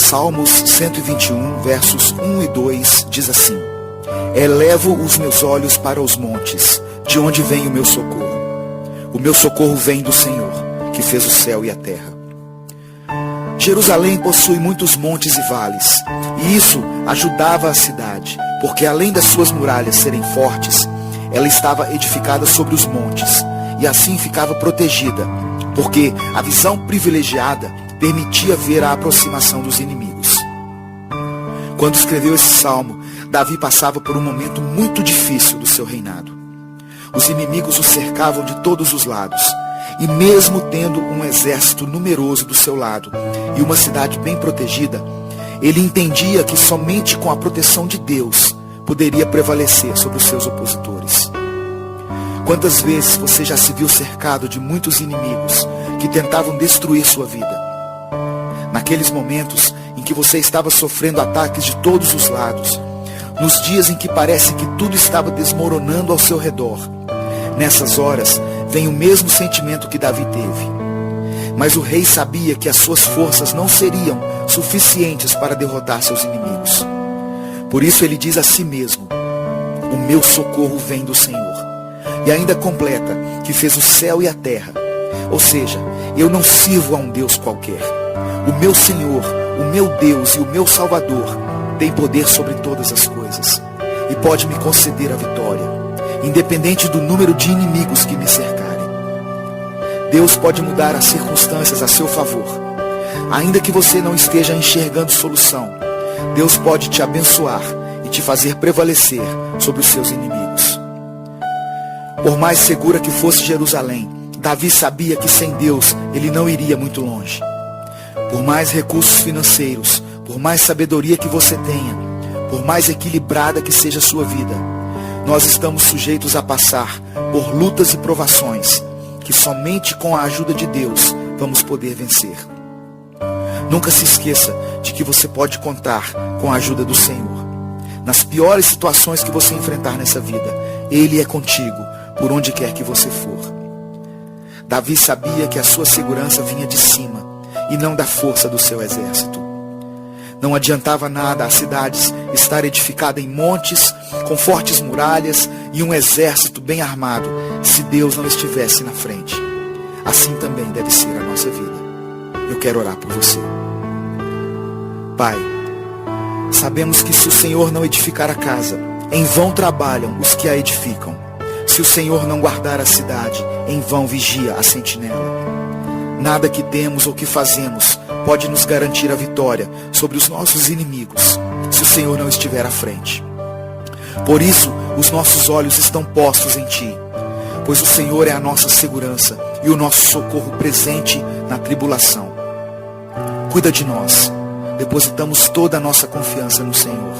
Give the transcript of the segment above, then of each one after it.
Salmos 121, versos 1 e 2, diz assim: Elevo os meus olhos para os montes, de onde vem o meu socorro. O meu socorro vem do Senhor, que fez o céu e a terra. Jerusalém possui muitos montes e vales, e isso ajudava a cidade, porque além das suas muralhas serem fortes, ela estava edificada sobre os montes, e assim ficava protegida, porque a visão privilegiada permitia ver a aproximação dos inimigos. Quando escreveu esse salmo, Davi passava por um momento muito difícil do seu reinado. Os inimigos o cercavam de todos os lados, e mesmo tendo um exército numeroso do seu lado e uma cidade bem protegida, ele entendia que somente com a proteção de Deus poderia prevalecer sobre os seus opositores. Quantas vezes você já se viu cercado de muitos inimigos que tentavam destruir sua vida? Naqueles momentos em que você estava sofrendo ataques de todos os lados, nos dias em que parece que tudo estava desmoronando ao seu redor, nessas horas vem o mesmo sentimento que Davi teve. Mas o rei sabia que as suas forças não seriam suficientes para derrotar seus inimigos. Por isso ele diz a si mesmo: o meu socorro vem do Senhor. E ainda completa que fez o céu e a terra. Ou seja, eu não sirvo a um Deus qualquer. O meu Senhor, o meu Deus e o meu Salvador tem poder sobre todas as coisas e pode me conceder a vitória, independente do número de inimigos que me cercarem. Deus pode mudar as circunstâncias a seu favor. Ainda que você não esteja enxergando solução, Deus pode te abençoar e te fazer prevalecer sobre os seus inimigos. Por mais segura que fosse Jerusalém, Davi sabia que sem Deus ele não iria muito longe. Por mais recursos financeiros, por mais sabedoria que você tenha, por mais equilibrada que seja a sua vida, nós estamos sujeitos a passar por lutas e provações que somente com a ajuda de Deus vamos poder vencer. Nunca se esqueça de que você pode contar com a ajuda do Senhor. Nas piores situações que você enfrentar nessa vida, Ele é contigo, por onde quer que você for. Davi sabia que a sua segurança vinha de cima e não da força do seu exército. Não adiantava nada a cidade estar edificada em montes, com fortes muralhas e um exército bem armado, se Deus não estivesse na frente. Assim também deve ser a nossa vida. Eu quero orar por você. Pai, sabemos que se o Senhor não edificar a casa, em vão trabalham os que a edificam. Se o Senhor não guardar a cidade, em vão vigia a sentinela. Nada que temos ou que fazemos pode nos garantir a vitória sobre os nossos inimigos, se o Senhor não estiver à frente. Por isso, os nossos olhos estão postos em Ti, pois o Senhor é a nossa segurança e o nosso socorro presente na tribulação. Cuida de nós. Depositamos toda a nossa confiança no Senhor.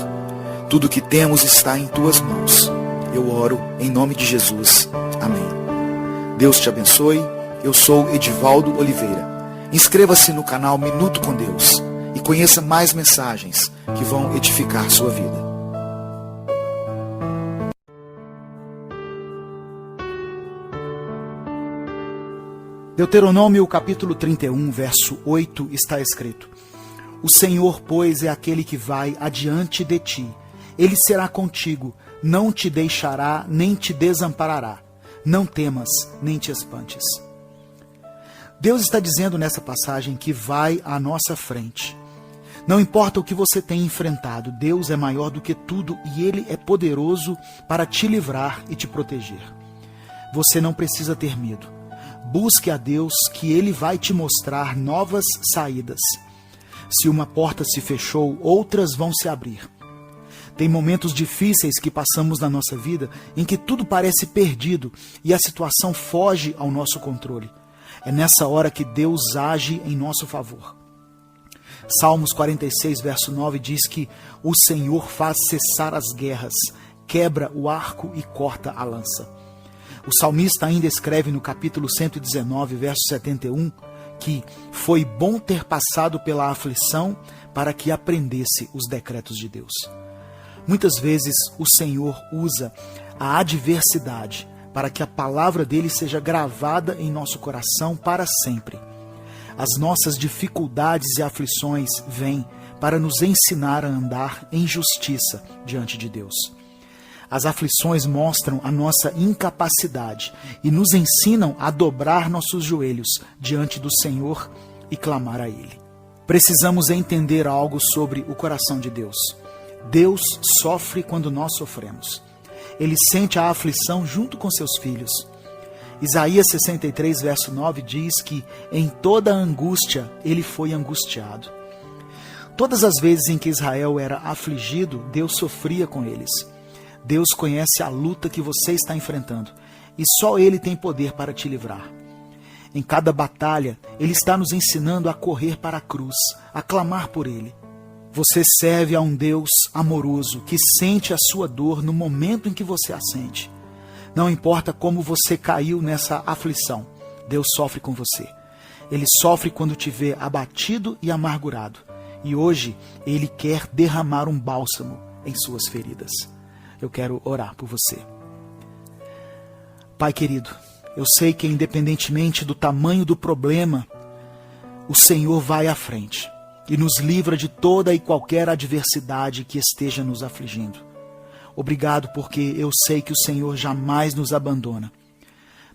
Tudo o que temos está em Tuas mãos. Eu oro em nome de Jesus. Amém. Deus te abençoe. Eu sou Edivaldo Oliveira. Inscreva-se no canal Minuto com Deus e conheça mais mensagens que vão edificar sua vida. Deuteronômio capítulo 31, verso 8 está escrito: O Senhor, pois, é aquele que vai adiante de ti. Ele será contigo, não te deixará, nem te desamparará. Não temas, nem te espantes. Deus está dizendo nessa passagem que vai à nossa frente. Não importa o que você tem enfrentado, Deus é maior do que tudo e Ele é poderoso para te livrar e te proteger. Você não precisa ter medo. Busque a Deus que Ele vai te mostrar novas saídas. Se uma porta se fechou, outras vão se abrir. Tem momentos difíceis que passamos na nossa vida em que tudo parece perdido e a situação foge ao nosso controle. É nessa hora que Deus age em nosso favor. Salmos 46, verso 9 diz que o Senhor faz cessar as guerras, quebra o arco e corta a lança. O salmista ainda escreve no capítulo 119, verso 71, que foi bom ter passado pela aflição para que aprendesse os decretos de Deus. Muitas vezes o Senhor usa a adversidade para que a palavra dele seja gravada em nosso coração para sempre. As nossas dificuldades e aflições vêm para nos ensinar a andar em justiça diante de Deus. As aflições mostram a nossa incapacidade e nos ensinam a dobrar nossos joelhos diante do Senhor e clamar a Ele. Precisamos entender algo sobre o coração de Deus. Deus sofre quando nós sofremos. Ele sente a aflição junto com seus filhos. Isaías 63, verso 9 diz que em toda angústia ele foi angustiado. Todas as vezes em que Israel era afligido, Deus sofria com eles. Deus conhece a luta que você está enfrentando e só Ele tem poder para te livrar. Em cada batalha, Ele está nos ensinando a correr para a cruz, a clamar por Ele. Você serve a um Deus amoroso que sente a sua dor no momento em que você a sente. Não importa como você caiu nessa aflição, Deus sofre com você. Ele sofre quando te vê abatido e amargurado. E hoje, Ele quer derramar um bálsamo em suas feridas. Eu quero orar por você. Pai querido, eu sei que independentemente do tamanho do problema, o Senhor vai à frente e nos livra de toda e qualquer adversidade que esteja nos afligindo. Obrigado porque eu sei que o Senhor jamais nos abandona.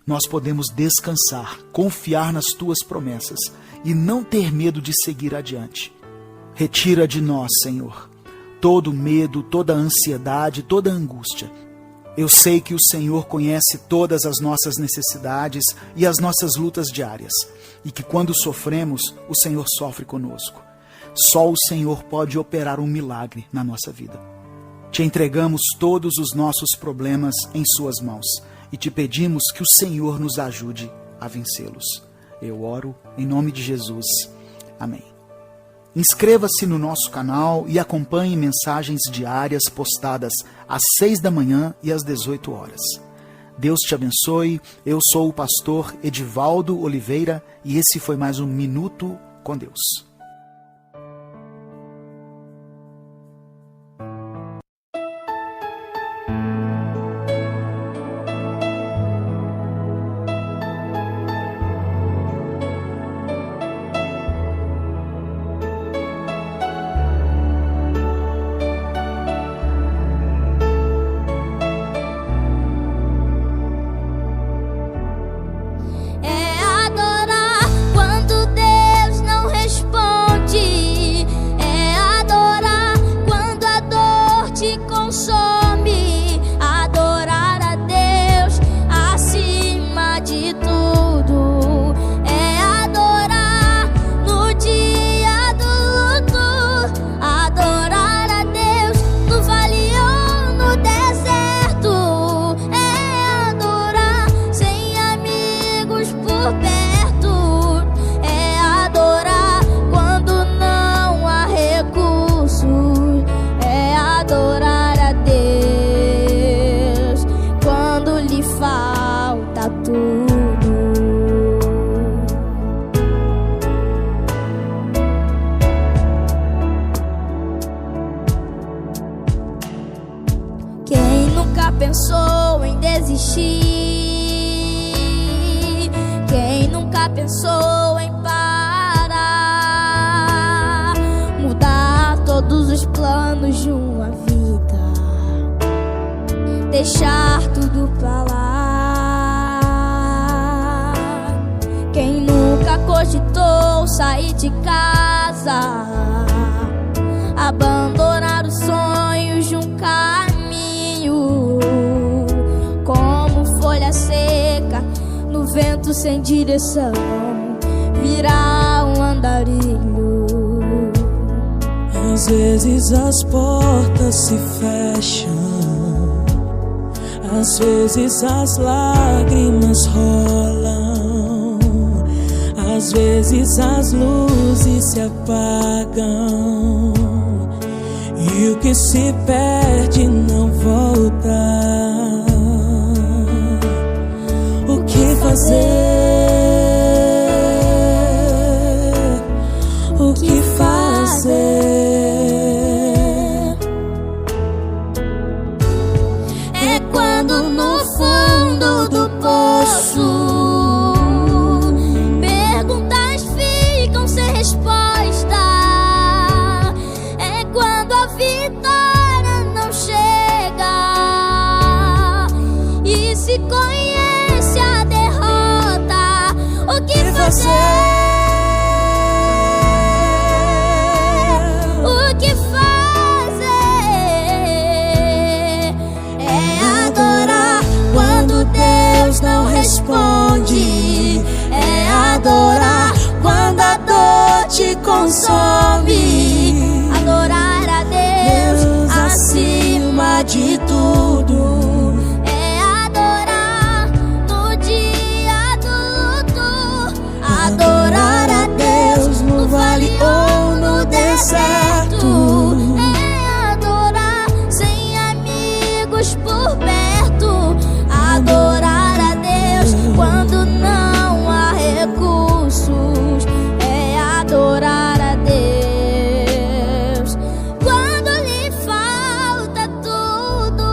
Nós podemos descansar, confiar nas Tuas promessas e não ter medo de seguir adiante. Retira de nós, Senhor, todo medo, toda ansiedade, toda angústia. Eu sei que o Senhor conhece todas as nossas necessidades e as nossas lutas diárias, e que quando sofremos, o Senhor sofre conosco. Só o Senhor pode operar um milagre na nossa vida. Te entregamos todos os nossos problemas em Suas mãos e te pedimos que o Senhor nos ajude a vencê-los. Eu oro em nome de Jesus. Amém. Inscreva-se no nosso canal e acompanhe mensagens diárias postadas às 6 da manhã e às 18 horas. Deus te abençoe. Eu sou o pastor Edivaldo Oliveira e esse foi mais um Minuto com Deus. Pensou em desistir, quem nunca pensou em parar, mudar todos os planos de uma vida, deixar tudo pra lá. Quem nunca cogitou sair de casa, abandonar os sonhos de um caminho, como folha seca no vento sem direção, virar um andarilho. Às vezes as portas se fecham, às vezes as lágrimas rolam, às vezes as luzes se apagam, e o que se perde não volta. O que fazer? O que fazer? É quando no fundo do poço perguntas ficam sem resposta, O que fazer é adorar quando Deus não responde, é adorar quando a dor te consome, adorar a Deus acima de tudo, é adorar no dia do luto, adorar a Deus no vale ou no deserto, é adorar sem amigos por perto, adorar a Deus quando não há recursos, é adorar a Deus quando lhe falta tudo,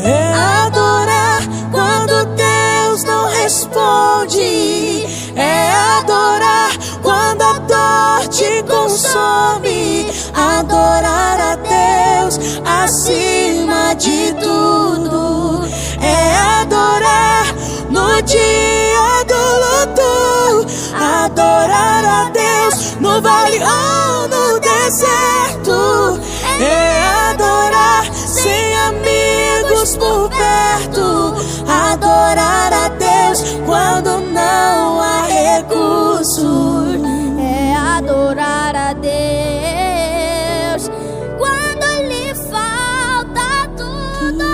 É adorar quando Deus não responde, é adorar quando a dor te consome, adorar a Deus acima de tudo, é adorar no dia do luto, adorar a Deus no vale ou no deserto, é adorar sem amigos por perto, adorar a Deus quando não há recursos, é adorar a Deus quando lhe falta tudo.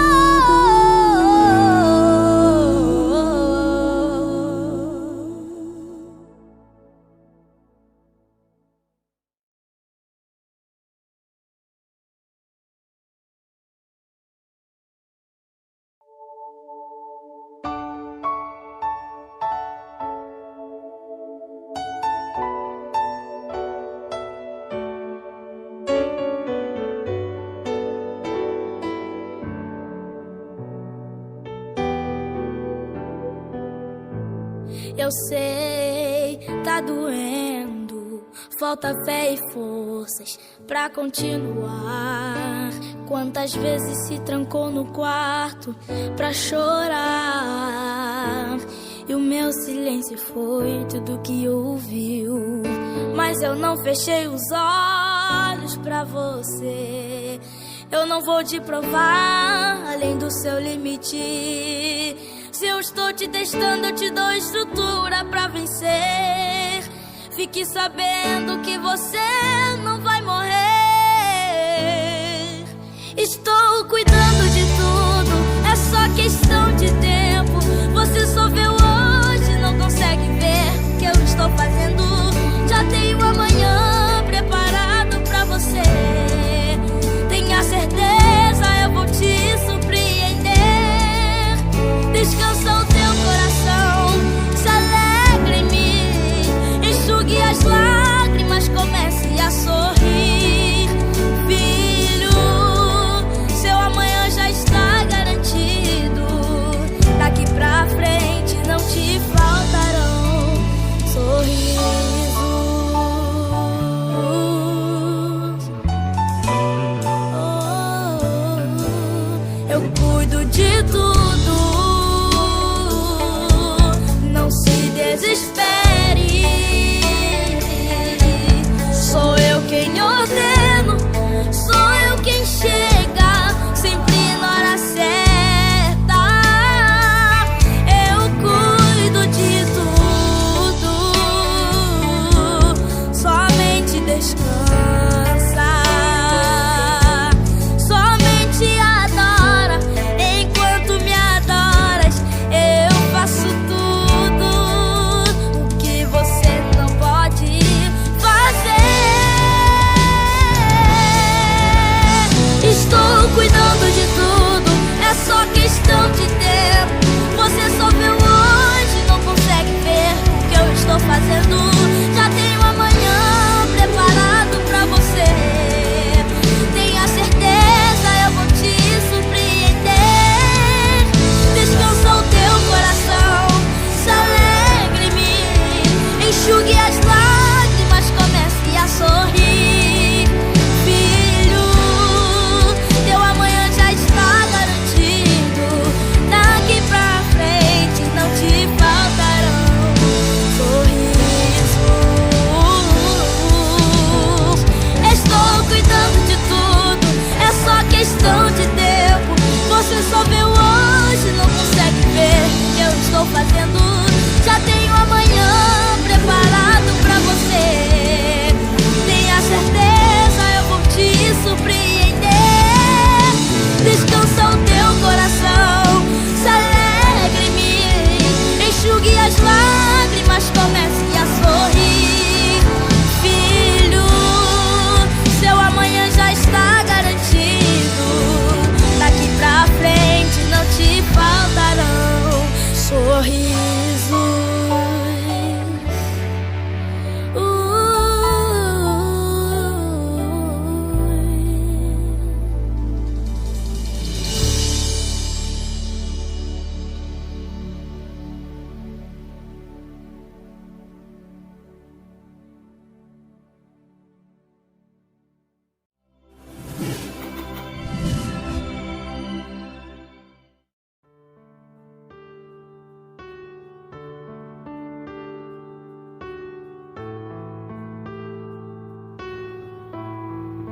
Eu sei, tá doendo, falta fé e forças pra continuar. Quantas vezes se trancou no quarto pra chorar, e o meu silêncio foi tudo que ouviu. Mas eu não fechei os olhos pra você, eu não vou te provar além do seu limite. Se eu estou te testando, eu te dou estrutura pra vencer. Fique sabendo que você não vai morrer. Estou cuidando de tudo, é só questão de tempo. Você só vê o hoje, não consegue ver o que eu estou fazendo. Já tenho amanhã preparado pra você. Tenha certeza, eu vou te surpreender. Descansa o teu coração, se alegra em mim. Enxugue as lágrimas, comece a sorrir. Filho, seu amanhã já está garantido. Daqui pra frente não te faltarão sorrisos. Eu cuido de tudo. Desespere, sou eu quem ordeno, sou eu quem chega sempre na hora certa. Eu cuido de tudo, somente descansa, somente adora enquanto me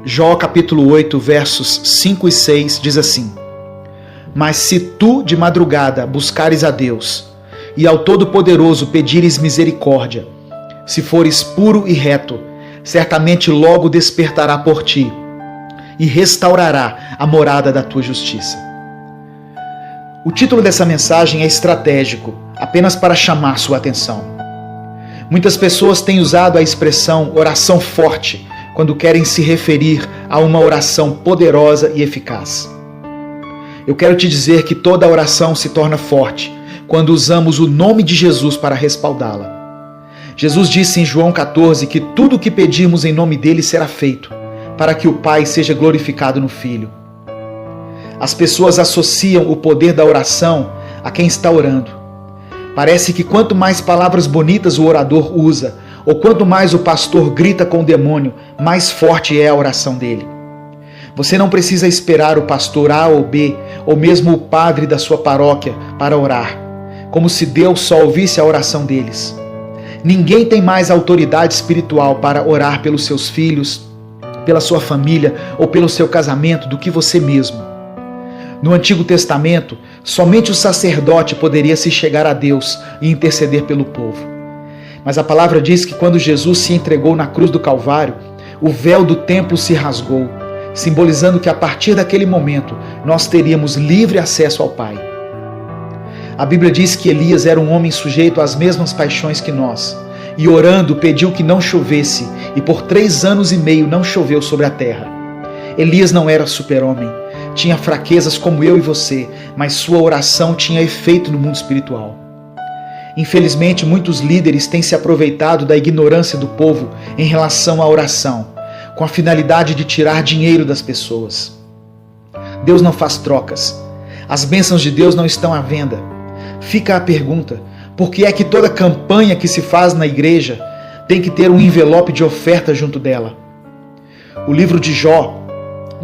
Jó capítulo 8, versos 5 e 6 diz assim: Mas se tu de madrugada buscares a Deus, e ao Todo-Poderoso pedires misericórdia, se fores puro e reto, certamente logo despertará por ti, e restaurará a morada da tua justiça. O título dessa mensagem é estratégico, apenas para chamar sua atenção. Muitas pessoas têm usado a expressão oração forte quando querem se referir a uma oração poderosa e eficaz. Eu quero te dizer que toda oração se torna forte quando usamos o nome de Jesus para respaldá-la. Jesus disse em João 14 que tudo o que pedirmos em nome dele será feito, para que o Pai seja glorificado no Filho. As pessoas associam o poder da oração a quem está orando. Parece que quanto mais palavras bonitas o orador usa, ou quanto mais o pastor grita com o demônio, mais forte é a oração dele. Você não precisa esperar o pastor A ou B, ou mesmo o padre da sua paróquia para orar, como se Deus só ouvisse a oração deles. Ninguém tem mais autoridade espiritual para orar pelos seus filhos, pela sua família ou pelo seu casamento do que você mesmo. No Antigo Testamento, somente o sacerdote poderia se chegar a Deus e interceder pelo povo. Mas a palavra diz que quando Jesus se entregou na cruz do Calvário, o véu do templo se rasgou, simbolizando que a partir daquele momento nós teríamos livre acesso ao Pai. A Bíblia diz que Elias era um homem sujeito às mesmas paixões que nós, e orando pediu que não chovesse, e por 3 anos e meio não choveu sobre a terra. Elias não era super-homem, tinha fraquezas como eu e você, mas sua oração tinha efeito no mundo espiritual. Infelizmente, muitos líderes têm se aproveitado da ignorância do povo em relação à oração, com a finalidade de tirar dinheiro das pessoas. Deus não faz trocas. As bênçãos de Deus não estão à venda. Fica a pergunta: por que é que toda campanha que se faz na igreja tem que ter um envelope de oferta junto dela? O livro de Jó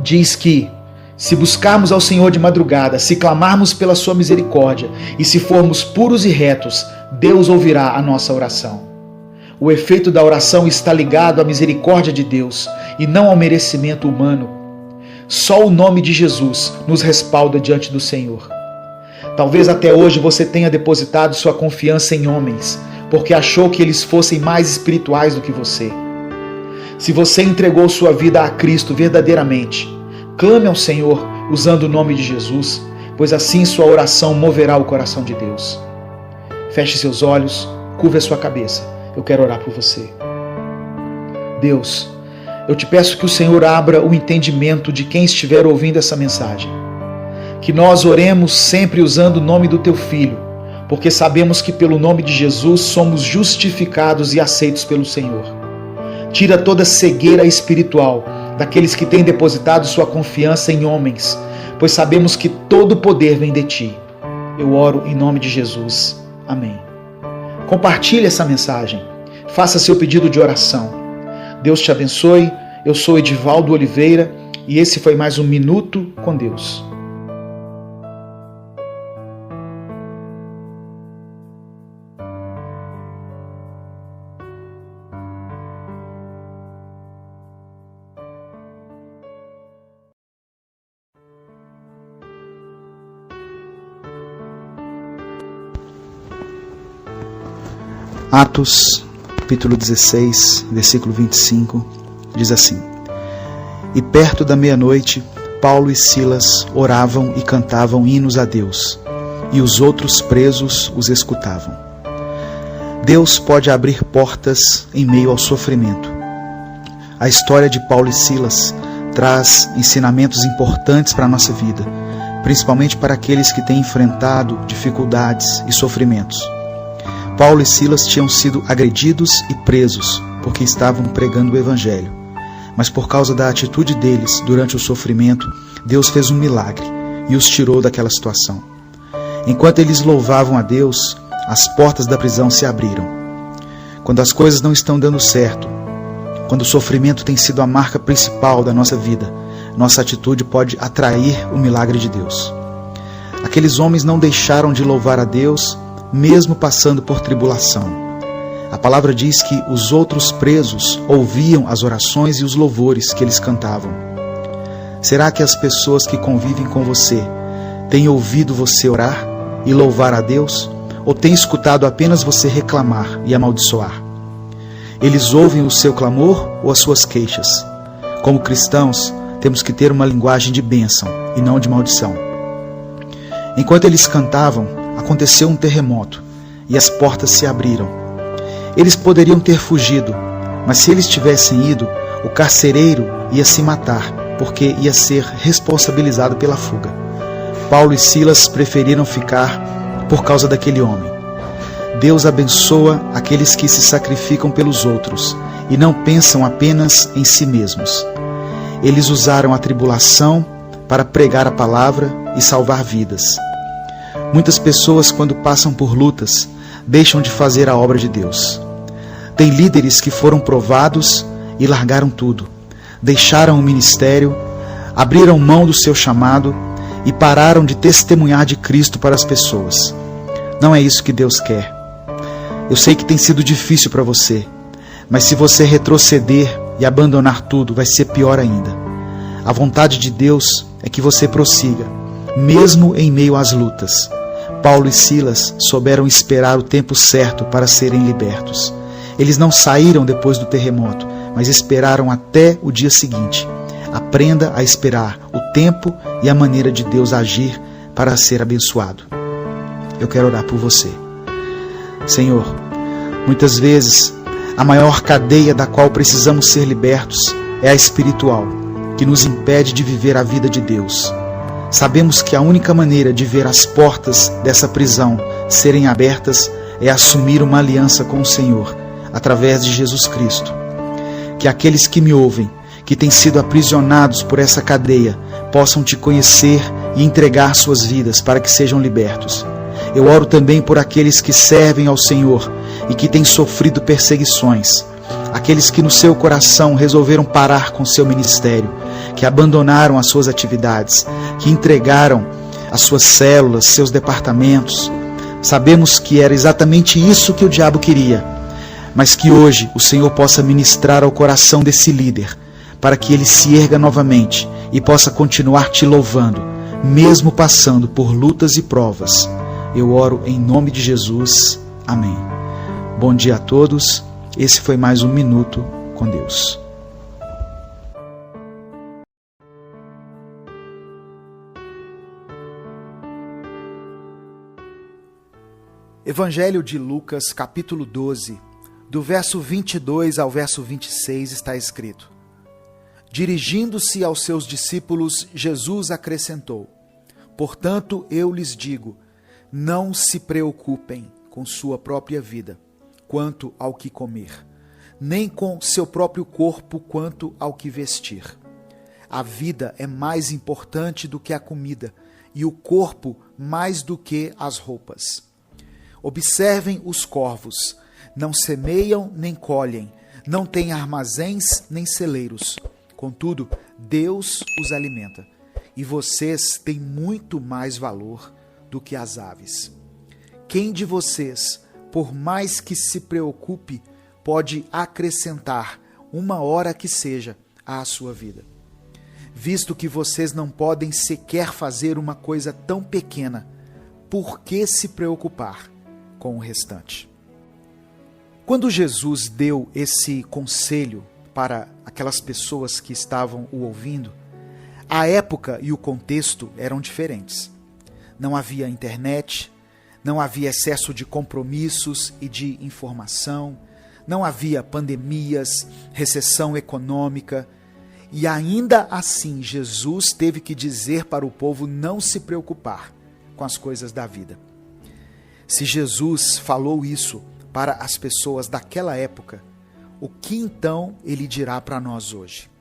diz que, se buscarmos ao Senhor de madrugada, se clamarmos pela sua misericórdia e se formos puros e retos, Deus ouvirá a nossa oração. O efeito da oração está ligado à misericórdia de Deus e não ao merecimento humano. Só o nome de Jesus nos respalda diante do Senhor. Talvez até hoje você tenha depositado sua confiança em homens, porque achou que eles fossem mais espirituais do que você. Se você entregou sua vida a Cristo verdadeiramente, clame ao Senhor usando o nome de Jesus, pois assim sua oração moverá o coração de Deus. Feche seus olhos, curve a sua cabeça. Eu quero orar por você. Deus, eu te peço que o Senhor abra o entendimento de quem estiver ouvindo essa mensagem. Que nós oremos sempre usando o nome do Teu Filho, porque sabemos que pelo nome de Jesus somos justificados e aceitos pelo Senhor. Tira toda cegueira espiritual daqueles que têm depositado sua confiança em homens, pois sabemos que todo o poder vem de Ti. Eu oro em nome de Jesus. Amém. Compartilhe essa mensagem. Faça seu pedido de oração. Deus te abençoe. Eu sou Edivaldo Oliveira e esse foi mais um Minuto com Deus. Atos, capítulo 16, versículo 25, diz assim: E perto da meia-noite, Paulo e Silas oravam e cantavam hinos a Deus, e os outros presos os escutavam. Deus pode abrir portas em meio ao sofrimento. A história de Paulo e Silas traz ensinamentos importantes para a nossa vida, principalmente para aqueles que têm enfrentado dificuldades e sofrimentos. Paulo e Silas tinham sido agredidos e presos porque estavam pregando o Evangelho. Mas por causa da atitude deles durante o sofrimento, Deus fez um milagre e os tirou daquela situação. Enquanto eles louvavam a Deus, as portas da prisão se abriram. Quando as coisas não estão dando certo, quando o sofrimento tem sido a marca principal da nossa vida, nossa atitude pode atrair o milagre de Deus. Aqueles homens não deixaram de louvar a Deus, mesmo passando por tribulação. A palavra diz que os outros presos ouviam as orações e os louvores que eles cantavam. Será que as pessoas que convivem com você têm ouvido você orar e louvar a Deus? Ou têm escutado apenas você reclamar e amaldiçoar? Eles ouvem o seu clamor ou as suas queixas? Como cristãos, temos que ter uma linguagem de bênção e não de maldição. Enquanto eles cantavam, aconteceu um terremoto e as portas se abriram. Eles poderiam ter fugido, mas se eles tivessem ido, o carcereiro ia se matar, porque ia ser responsabilizado pela fuga. Paulo e Silas preferiram ficar por causa daquele homem. Deus abençoa aqueles que se sacrificam pelos outros e não pensam apenas em si mesmos. Eles usaram a tribulação para pregar a palavra e salvar vidas. Muitas pessoas, quando passam por lutas, deixam de fazer a obra de Deus. Tem líderes que foram provados e largaram tudo. Deixaram o ministério, abriram mão do seu chamado e pararam de testemunhar de Cristo para as pessoas. Não é isso que Deus quer. Eu sei que tem sido difícil para você, mas se você retroceder e abandonar tudo, vai ser pior ainda. A vontade de Deus é que você prossiga, mesmo em meio às lutas. Paulo e Silas souberam esperar o tempo certo para serem libertos. Eles não saíram depois do terremoto, mas esperaram até o dia seguinte. Aprenda a esperar o tempo e a maneira de Deus agir para ser abençoado. Eu quero orar por você. Senhor, muitas vezes a maior cadeia da qual precisamos ser libertos é a espiritual, que nos impede de viver a vida de Deus. Sabemos que a única maneira de ver as portas dessa prisão serem abertas é assumir uma aliança com o Senhor, através de Jesus Cristo. Que aqueles que me ouvem, que têm sido aprisionados por essa cadeia, possam te conhecer e entregar suas vidas para que sejam libertos. Eu oro também por aqueles que servem ao Senhor e que têm sofrido perseguições, aqueles que no seu coração resolveram parar com seu ministério, que abandonaram as suas atividades, que entregaram as suas células, seus departamentos. Sabemos que era exatamente isso que o diabo queria, mas que hoje o Senhor possa ministrar ao coração desse líder, para que ele se erga novamente e possa continuar te louvando, mesmo passando por lutas e provas. Eu oro em nome de Jesus. Amém. Bom dia a todos. Esse foi mais um Minuto com Deus. Evangelho de Lucas, capítulo 12, do verso 22 ao verso 26 está escrito: Dirigindo-se aos seus discípulos, Jesus acrescentou: Portanto, eu lhes digo, não se preocupem com sua própria vida, quanto ao que comer, nem com seu próprio corpo, quanto ao que vestir. A vida é mais importante do que a comida, e o corpo mais do que as roupas. Observem os corvos, não semeiam nem colhem, não têm armazéns nem celeiros. Contudo, Deus os alimenta, e vocês têm muito mais valor do que as aves. Quem de vocês, por mais que se preocupe, pode acrescentar uma hora que seja à sua vida? Visto que vocês não podem sequer fazer uma coisa tão pequena, por que se preocupar com o restante? Quando Jesus deu esse conselho para aquelas pessoas que estavam o ouvindo, a época e o contexto eram diferentes. Não havia internet, não havia excesso de compromissos e de informação, não havia pandemias, recessão econômica, e ainda assim Jesus teve que dizer para o povo não se preocupar com as coisas da vida. Se Jesus falou isso para as pessoas daquela época, o que então ele dirá para nós hoje?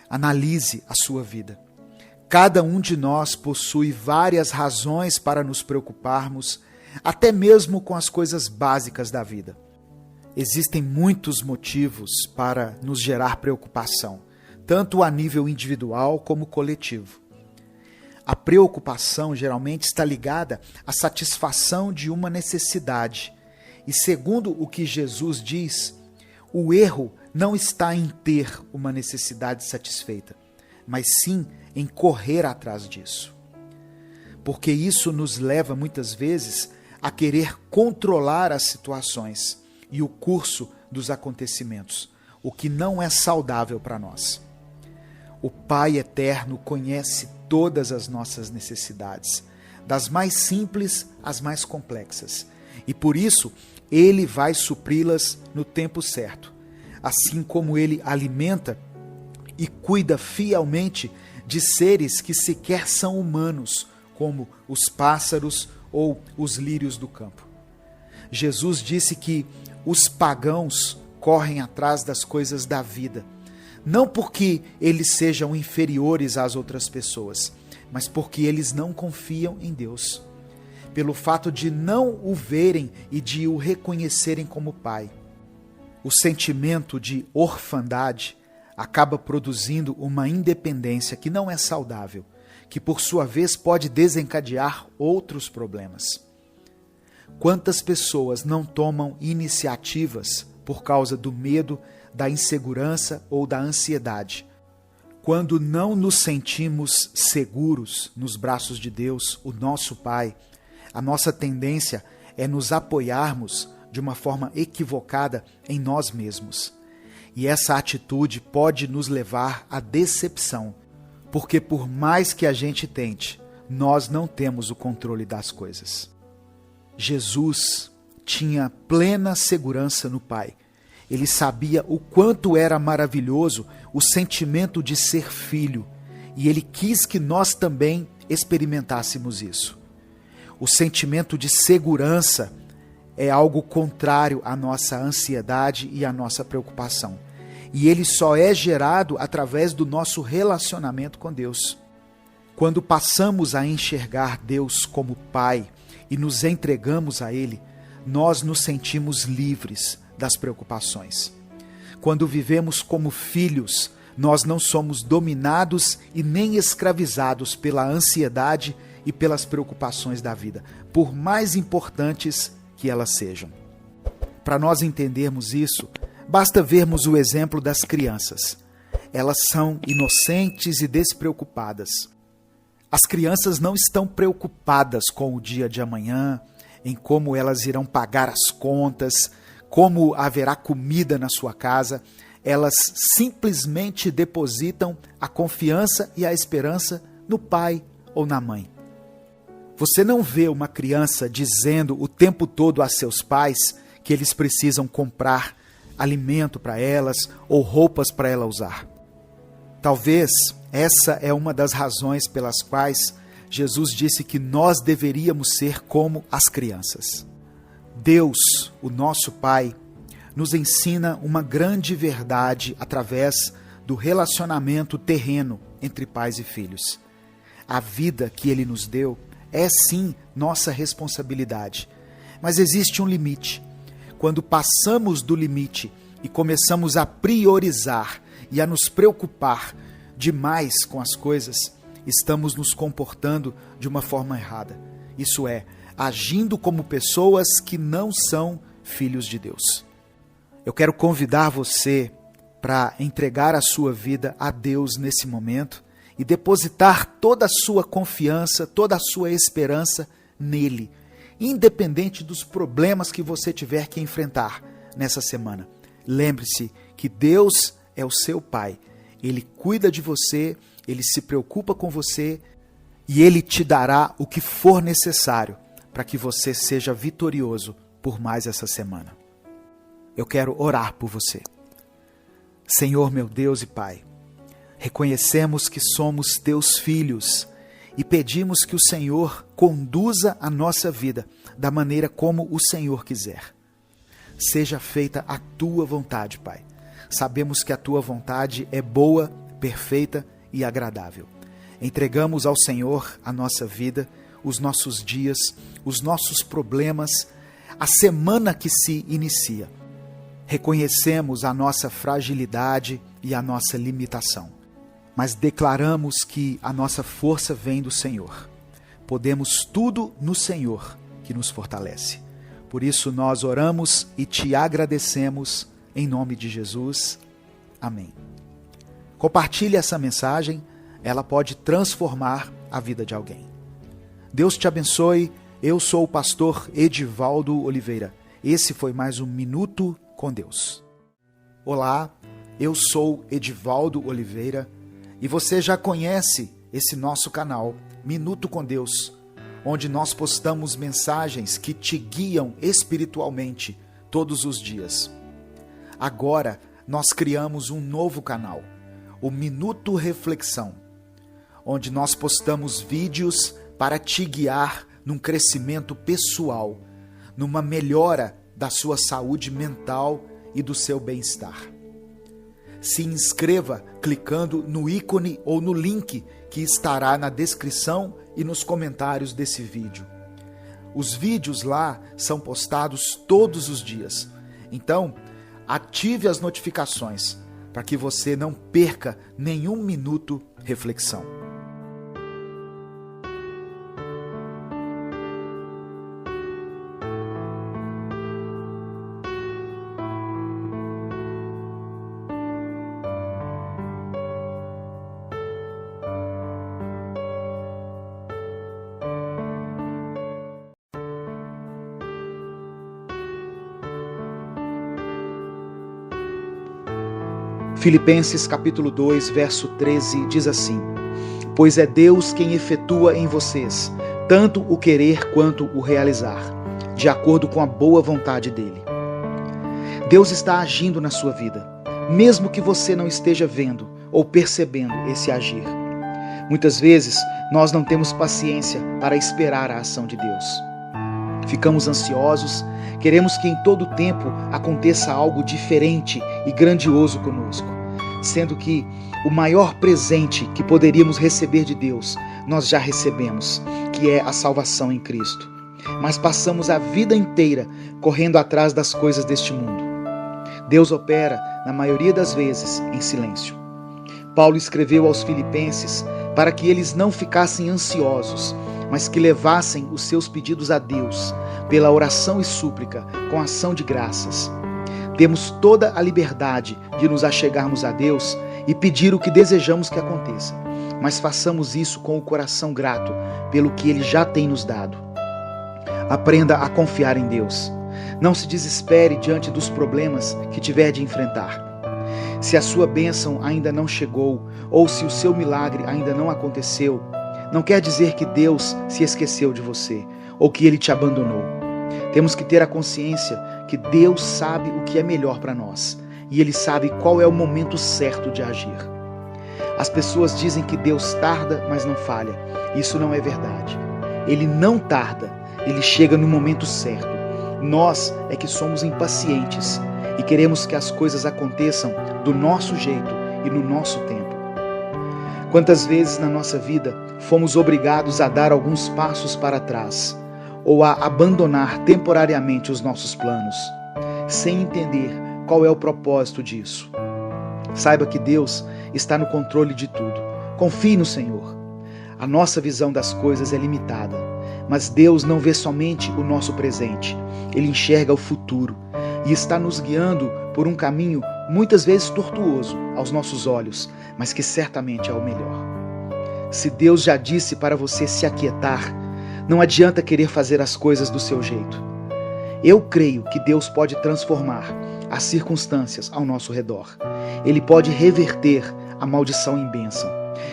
Analise a sua vida. Cada um de nós possui várias razões para nos preocuparmos, até mesmo com as coisas básicas da vida. Existem muitos motivos para nos gerar preocupação, tanto a nível individual como coletivo. A preocupação geralmente está ligada à satisfação de uma necessidade, E segundo o que Jesus diz, o erro não está em ter uma necessidade satisfeita, mas sim em correr atrás disso. Porque isso nos leva muitas vezes a querer controlar as situações e o curso dos acontecimentos, o que não é saudável para nós. O Pai Eterno conhece todas as nossas necessidades, das mais simples às mais complexas, e por isso Ele vai supri-las no tempo certo, assim como Ele alimenta e cuida fielmente de seres que sequer são humanos, como os pássaros ou os lírios do campo. Jesus disse que os pagãos correm atrás das coisas da vida, não porque eles sejam inferiores às outras pessoas, mas porque eles não confiam em Deus, pelo fato de não o verem e de o reconhecerem como Pai. O sentimento de orfandade acaba produzindo uma independência que não é saudável, que por sua vez pode desencadear outros problemas. Quantas pessoas não tomam iniciativas por causa do medo, da insegurança ou da ansiedade? Quando não nos sentimos seguros nos braços de Deus, o nosso Pai, a nossa tendência é nos apoiarmos de uma forma equivocada em nós mesmos. E essa atitude pode nos levar à decepção, porque por mais que a gente tente, nós não temos o controle das coisas. Jesus tinha plena segurança no Pai. Ele sabia o quanto era maravilhoso o sentimento de ser filho, e ele quis que nós também experimentássemos isso. O sentimento de segurança é algo contrário à nossa ansiedade e à nossa preocupação. E ele só é gerado através do nosso relacionamento com Deus. Quando passamos a enxergar Deus como Pai e nos entregamos a Ele, nós nos sentimos livres das preocupações. Quando vivemos como filhos, nós não somos dominados e nem escravizados pela ansiedade e pelas preocupações da vida, por mais importantes que elas sejam. Para nós entendermos isso, basta vermos o exemplo das crianças. Elas são inocentes e despreocupadas. As crianças não estão preocupadas com o dia de amanhã, em como elas irão pagar as contas, como haverá comida na sua casa. Elas simplesmente depositam a confiança e a esperança no pai ou na mãe. Você não vê uma criança dizendo o tempo todo a seus pais que eles precisam comprar alimento para elas ou roupas para ela usar. Talvez essa é uma das razões pelas quais Jesus disse que nós deveríamos ser como as crianças. Deus, o nosso Pai, nos ensina uma grande verdade através do relacionamento terreno entre pais e filhos. A vida que Ele nos deu é sim nossa responsabilidade, mas existe um limite. Quando passamos do limite e começamos a priorizar e a nos preocupar demais com as coisas, estamos nos comportando de uma forma errada. Isso é, agindo como pessoas que não são filhos de Deus. Eu quero convidar você para entregar a sua vida a Deus nesse momento e depositar toda a sua confiança, toda a sua esperança nele, independente dos problemas que você tiver que enfrentar nessa semana. Lembre-se que Deus é o seu Pai. Ele cuida de você, Ele se preocupa com você e Ele te dará o que for necessário para que você seja vitorioso por mais essa semana. Eu quero orar por você. Senhor, meu Deus e Pai, reconhecemos que somos Teus filhos e pedimos que o Senhor conduza a nossa vida da maneira como o Senhor quiser. Seja feita a Tua vontade, Pai. Sabemos que a Tua vontade é boa, perfeita e agradável. Entregamos ao Senhor a nossa vida, os nossos dias, os nossos problemas, a semana que se inicia. Reconhecemos a nossa fragilidade e a nossa limitação, mas declaramos que a nossa força vem do Senhor. Podemos tudo no Senhor que nos fortalece. Por isso nós oramos e te agradecemos em nome de Jesus. Amém. Compartilhe essa mensagem, ela pode transformar a vida de alguém. Deus te abençoe. Eu sou o pastor Edivaldo Oliveira. Esse foi mais um Minuto com Deus. Olá, eu sou Edivaldo Oliveira e você já conhece esse nosso canal, Minuto com Deus, onde nós postamos mensagens que te guiam espiritualmente todos os dias. Agora, nós criamos um novo canal, o Minuto Reflexão, onde nós postamos vídeos para te guiar num crescimento pessoal, numa melhora da sua saúde mental e do seu bem-estar. Se inscreva clicando no ícone ou no link que estará na descrição e nos comentários desse vídeo. Os vídeos lá são postados todos os dias. Então, ative as notificações para que você não perca nenhum minuto reflexão. Filipenses capítulo 2, verso 13 diz assim: Pois é Deus quem efetua em vocês tanto o querer quanto o realizar, de acordo com a boa vontade dele. Deus está agindo na sua vida, mesmo que você não esteja vendo ou percebendo esse agir. Muitas vezes nós não temos paciência para esperar a ação de Deus. Ficamos ansiosos, queremos que em todo tempo aconteça algo diferente e grandioso conosco, sendo que o maior presente que poderíamos receber de Deus, nós já recebemos, que é a salvação em Cristo. Mas passamos a vida inteira correndo atrás das coisas deste mundo. Deus opera, na maioria das vezes, em silêncio. Paulo escreveu aos Filipenses para que eles não ficassem ansiosos, mas que levassem os seus pedidos a Deus, pela oração e súplica, com ação de graças. Temos toda a liberdade de nos achegarmos a Deus e pedir o que desejamos que aconteça, mas façamos isso com o coração grato pelo que Ele já tem nos dado. Aprenda a confiar em Deus. Não se desespere diante dos problemas que tiver de enfrentar. Se a sua bênção ainda não chegou, ou se o seu milagre ainda não aconteceu, não quer dizer que Deus se esqueceu de você, ou que Ele te abandonou. Temos que ter a consciência que Deus sabe o que é melhor para nós, e Ele sabe qual é o momento certo de agir. As pessoas dizem que Deus tarda, mas não falha. Isso não é verdade. Ele não tarda, Ele chega no momento certo. Nós é que somos impacientes e queremos que as coisas aconteçam do nosso jeito e no nosso tempo. Quantas vezes na nossa vida fomos obrigados a dar alguns passos para trás ou a abandonar temporariamente os nossos planos, sem entender qual é o propósito disso? Saiba que Deus está no controle de tudo. Confie no Senhor. A nossa visão das coisas é limitada, mas Deus não vê somente o nosso presente. Ele enxerga o futuro e está nos guiando por um caminho muitas vezes tortuoso aos nossos olhos, mas que certamente é o melhor. Se Deus já disse para você se aquietar, não adianta querer fazer as coisas do seu jeito. Eu creio que Deus pode transformar as circunstâncias ao nosso redor. Ele pode reverter a maldição em bênção.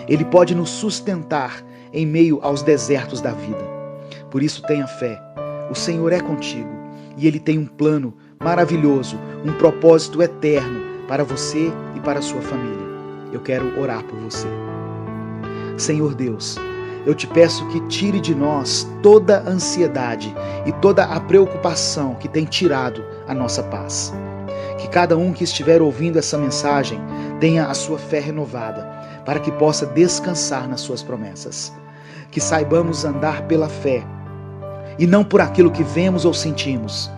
Ele pode nos sustentar em meio aos desertos da vida. Por isso tenha fé. O Senhor é contigo e Ele tem um plano maravilhoso, um propósito eterno para você e para a sua família. Eu quero orar por você. Senhor Deus, eu te peço que tire de nós toda a ansiedade e toda a preocupação que tem tirado a nossa paz. Que cada um que estiver ouvindo essa mensagem tenha a sua fé renovada, para que possa descansar nas suas promessas. Que saibamos andar pela fé e não por aquilo que vemos ou sentimos.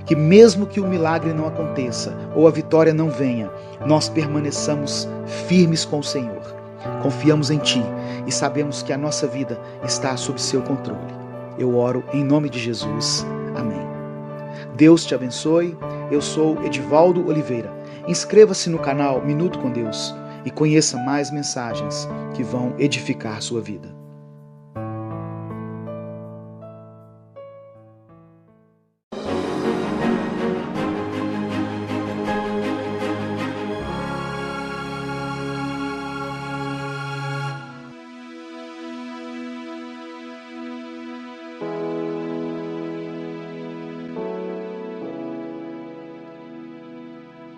Que mesmo que o milagre não aconteça ou a vitória não venha, nós permaneçamos firmes com o Senhor. Confiamos em Ti e sabemos que a nossa vida está sob seu controle. Eu oro em nome de Jesus. Amém. Deus te abençoe. Eu sou Edivaldo Oliveira. Inscreva-se no canal Minuto com Deus e conheça mais mensagens que vão edificar sua vida.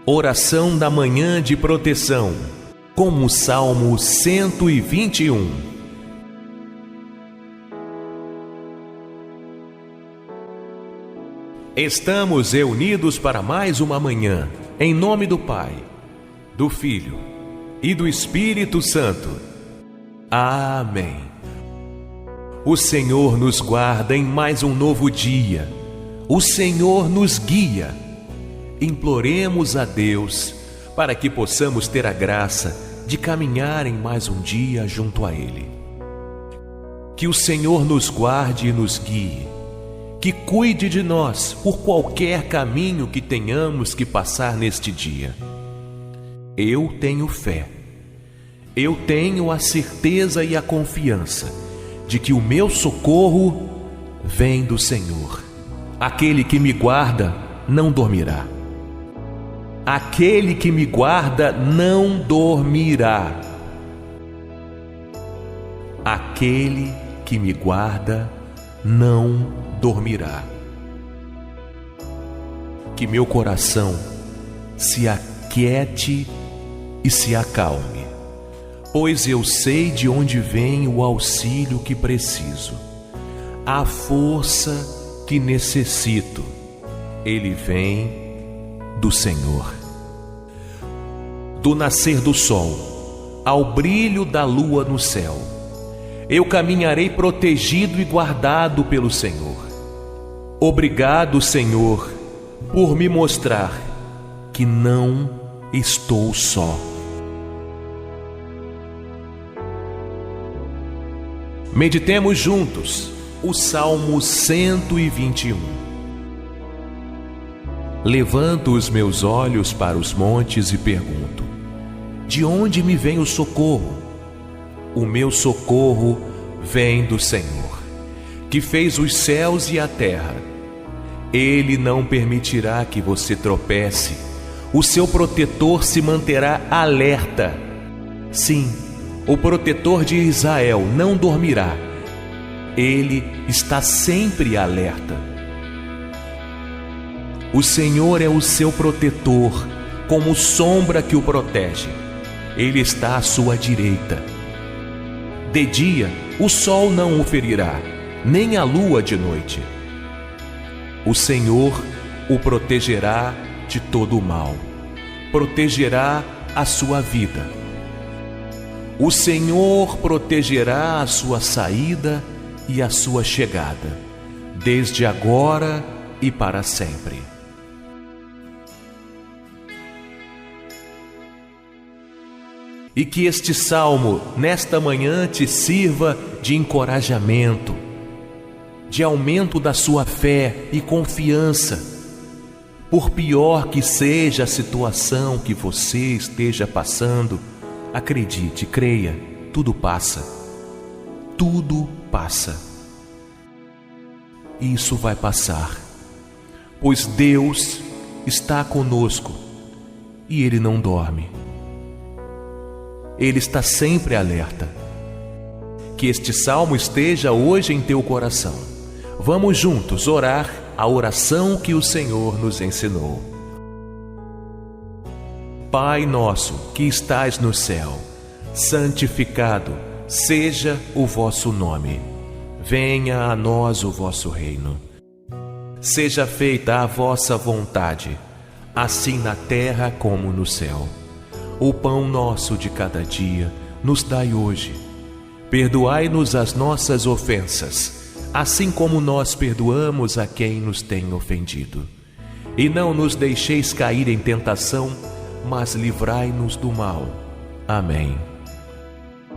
Oração da manhã de proteção, como o Salmo 121. Estamos reunidos para mais uma manhã, em nome do Pai, do Filho e do Espírito Santo. Amém. O Senhor nos guarda em mais um novo dia. O Senhor nos guia. Imploremos a Deus para que possamos ter a graça de caminhar em mais um dia junto a Ele. Que o Senhor nos guarde e nos guie, que cuide de nós por qualquer caminho que tenhamos que passar neste dia. Eu tenho fé, eu tenho a certeza e a confiança de que o meu socorro vem do Senhor. Aquele que me guarda não dormirá. Aquele que me guarda não dormirá. Aquele que me guarda não dormirá. Que meu coração se aquiete e se acalme, pois eu sei de onde vem o auxílio que preciso, a força que necessito. Ele vem do Senhor. Do nascer do sol ao brilho da lua no céu, eu caminharei protegido e guardado pelo Senhor. Obrigado, Senhor, por me mostrar que não estou só. Meditemos juntos o Salmo 121. Levanto os meus olhos para os montes e pergunto: de onde me vem o socorro? O meu socorro vem do Senhor, que fez os céus e a terra. Ele não permitirá que você tropece. O seu protetor se manterá alerta. Sim, o protetor de Israel não dormirá. Ele está sempre alerta. O Senhor é o seu protetor, como sombra que o protege. Ele está à sua direita. De dia, o sol não o ferirá, nem a lua de noite. O Senhor o protegerá de todo o mal, protegerá a sua vida. O Senhor protegerá a sua saída e a sua chegada, desde agora e para sempre. E que este salmo, nesta manhã, te sirva de encorajamento, de aumento da sua fé e confiança. Por pior que seja a situação que você esteja passando, acredite, creia, tudo passa. Tudo passa. Isso vai passar, pois Deus está conosco e Ele não dorme. Ele está sempre alerta. Que este salmo esteja hoje em teu coração. Vamos juntos orar a oração que o Senhor nos ensinou. Pai nosso que estais no céu, santificado seja o vosso nome. Venha a nós o vosso reino. Seja feita a vossa vontade, assim na terra como no céu. O pão nosso de cada dia nos dai hoje. Perdoai-nos as nossas ofensas, assim como nós perdoamos a quem nos tem ofendido. E não nos deixeis cair em tentação, mas livrai-nos do mal. Amém.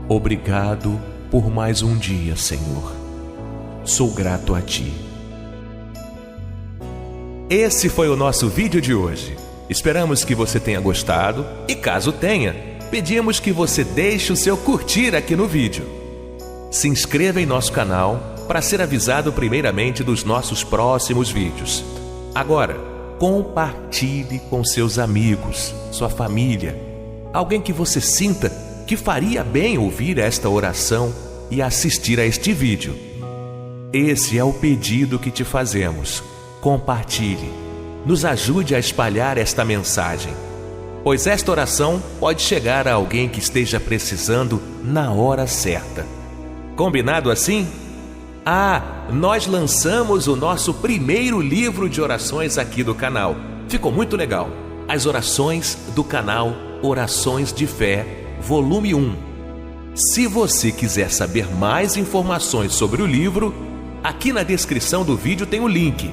Obrigado por mais um dia, Senhor. Sou grato a Ti. Esse foi o nosso vídeo de hoje. Esperamos que você tenha gostado e, caso tenha, pedimos que você deixe o seu curtir aqui no vídeo. Se inscreva em nosso canal para ser avisado primeiramente dos nossos próximos vídeos. Agora, compartilhe com seus amigos, sua família, alguém que você sinta que faria bem ouvir esta oração e assistir a este vídeo. Esse é o pedido que te fazemos. Compartilhe. Nos ajude a espalhar esta mensagem, pois esta oração pode chegar a alguém que esteja precisando na hora certa. Combinado assim? Nós lançamos o nosso primeiro livro de orações aqui do canal. Ficou muito legal. As orações do canal Orações de Fé, volume 1. Se você quiser saber mais informações sobre o livro, aqui na descrição do vídeo tem o link.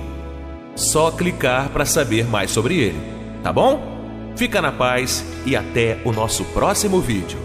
Só clicar para saber mais sobre ele, tá bom? Fica na paz e até o nosso próximo vídeo.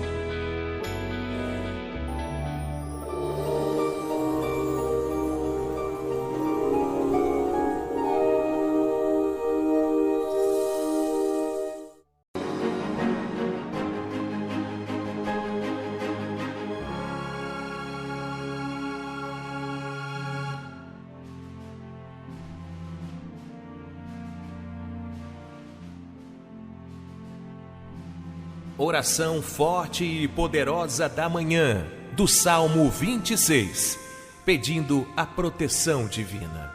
Oração forte e poderosa da manhã, do Salmo 26, pedindo a proteção divina.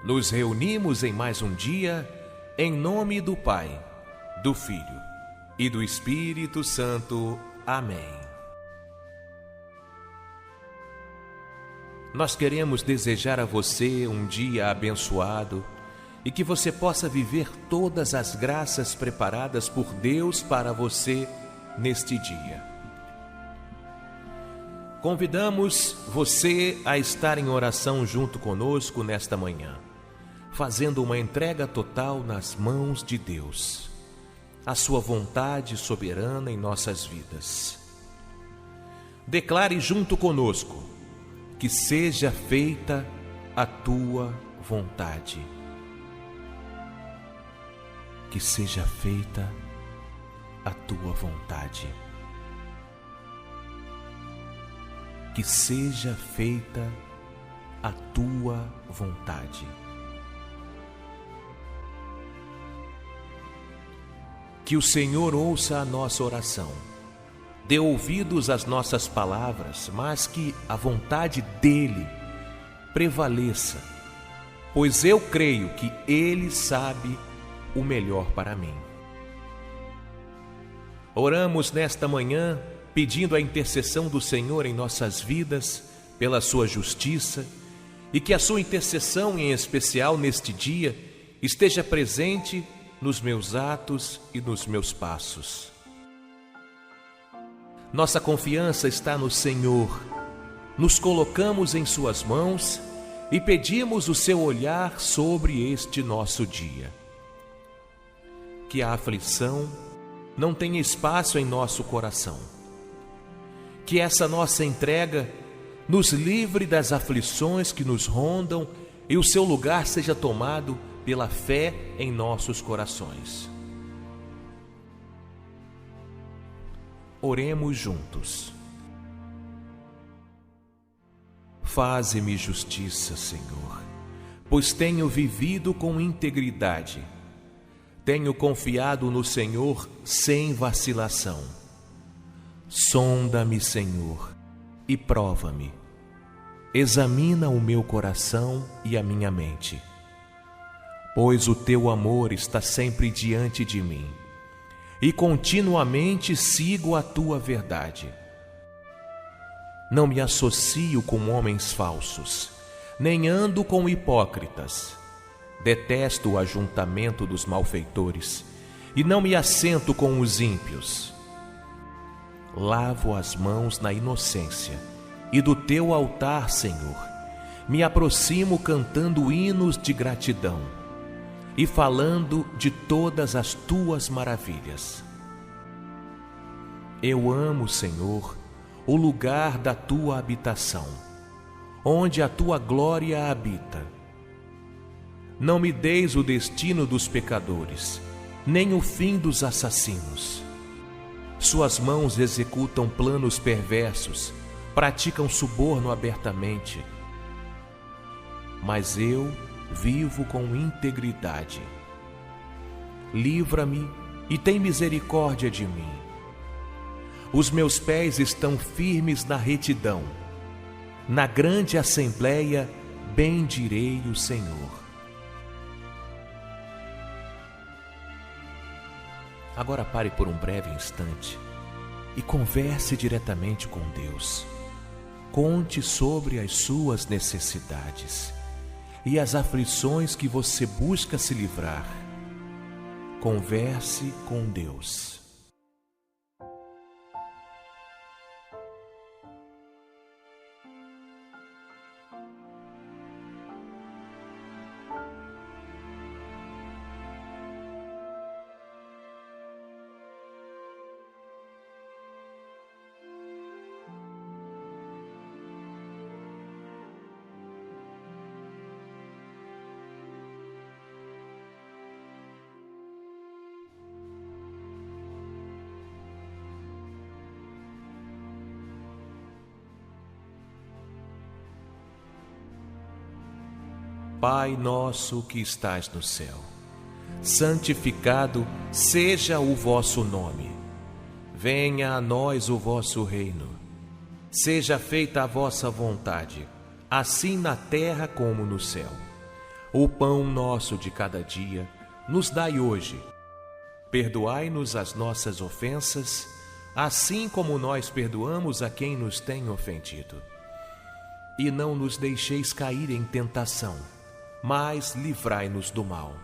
Nos reunimos em mais um dia, em nome do Pai, do Filho e do Espírito Santo. Amém. Nós queremos desejar a você um dia abençoado, e que você possa viver todas as graças preparadas por Deus para você neste dia. Convidamos você a estar em oração junto conosco nesta manhã, fazendo uma entrega total nas mãos de Deus, a sua vontade soberana em nossas vidas. Declare junto conosco: que seja feita a tua vontade. Que seja feita a tua vontade. Que seja feita a tua vontade. Que o Senhor ouça a nossa oração, dê ouvidos às nossas palavras, mas que a vontade dEle prevaleça, pois eu creio que Ele sabe o melhor para mim. Oramos nesta manhã pedindo a intercessão do Senhor em nossas vidas, pela sua justiça, e que a sua intercessão, em especial neste dia, esteja presente nos meus atos e nos meus passos. Nossa confiança está no Senhor. Nos colocamos em suas mãos e pedimos o seu olhar sobre este nosso dia. Que a aflição não tenha espaço em nosso coração. Que essa nossa entrega nos livre das aflições que nos rondam e o seu lugar seja tomado pela fé em nossos corações. Oremos juntos. Faze-me justiça, Senhor, pois tenho vivido com integridade. Tenho confiado no Senhor sem vacilação. Sonda-me, Senhor, e prova-me. Examina o meu coração e a minha mente, pois o teu amor está sempre diante de mim, e continuamente sigo a tua verdade. Não me associo com homens falsos, nem ando com hipócritas. Detesto o ajuntamento dos malfeitores e não me assento com os ímpios. Lavo as mãos na inocência e do teu altar, Senhor, me aproximo cantando hinos de gratidão e falando de todas as tuas maravilhas. Eu amo, Senhor, o lugar da tua habitação, onde a tua glória habita. Não me deis o destino dos pecadores, nem o fim dos assassinos. Suas mãos executam planos perversos, praticam suborno abertamente. Mas eu vivo com integridade. Livra-me e tem misericórdia de mim. Os meus pés estão firmes na retidão. Na grande assembleia bendirei o Senhor. Agora pare por um breve instante e converse diretamente com Deus. Conte sobre as suas necessidades e as aflições que você busca se livrar. Converse com Deus. Pai nosso que estás no céu, santificado seja o vosso nome. Venha a nós o vosso reino. Seja feita a vossa vontade, assim na terra como no céu. O pão nosso de cada dia nos dai hoje. Perdoai-nos as nossas ofensas, assim como nós perdoamos a quem nos tem ofendido. E não nos deixeis cair em tentação, mas livrai-nos do mal.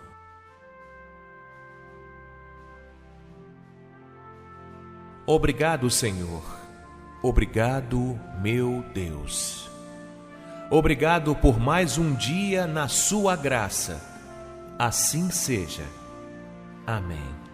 Obrigado, Senhor. Obrigado, meu Deus. Obrigado por mais um dia na sua graça. Assim seja. Amém.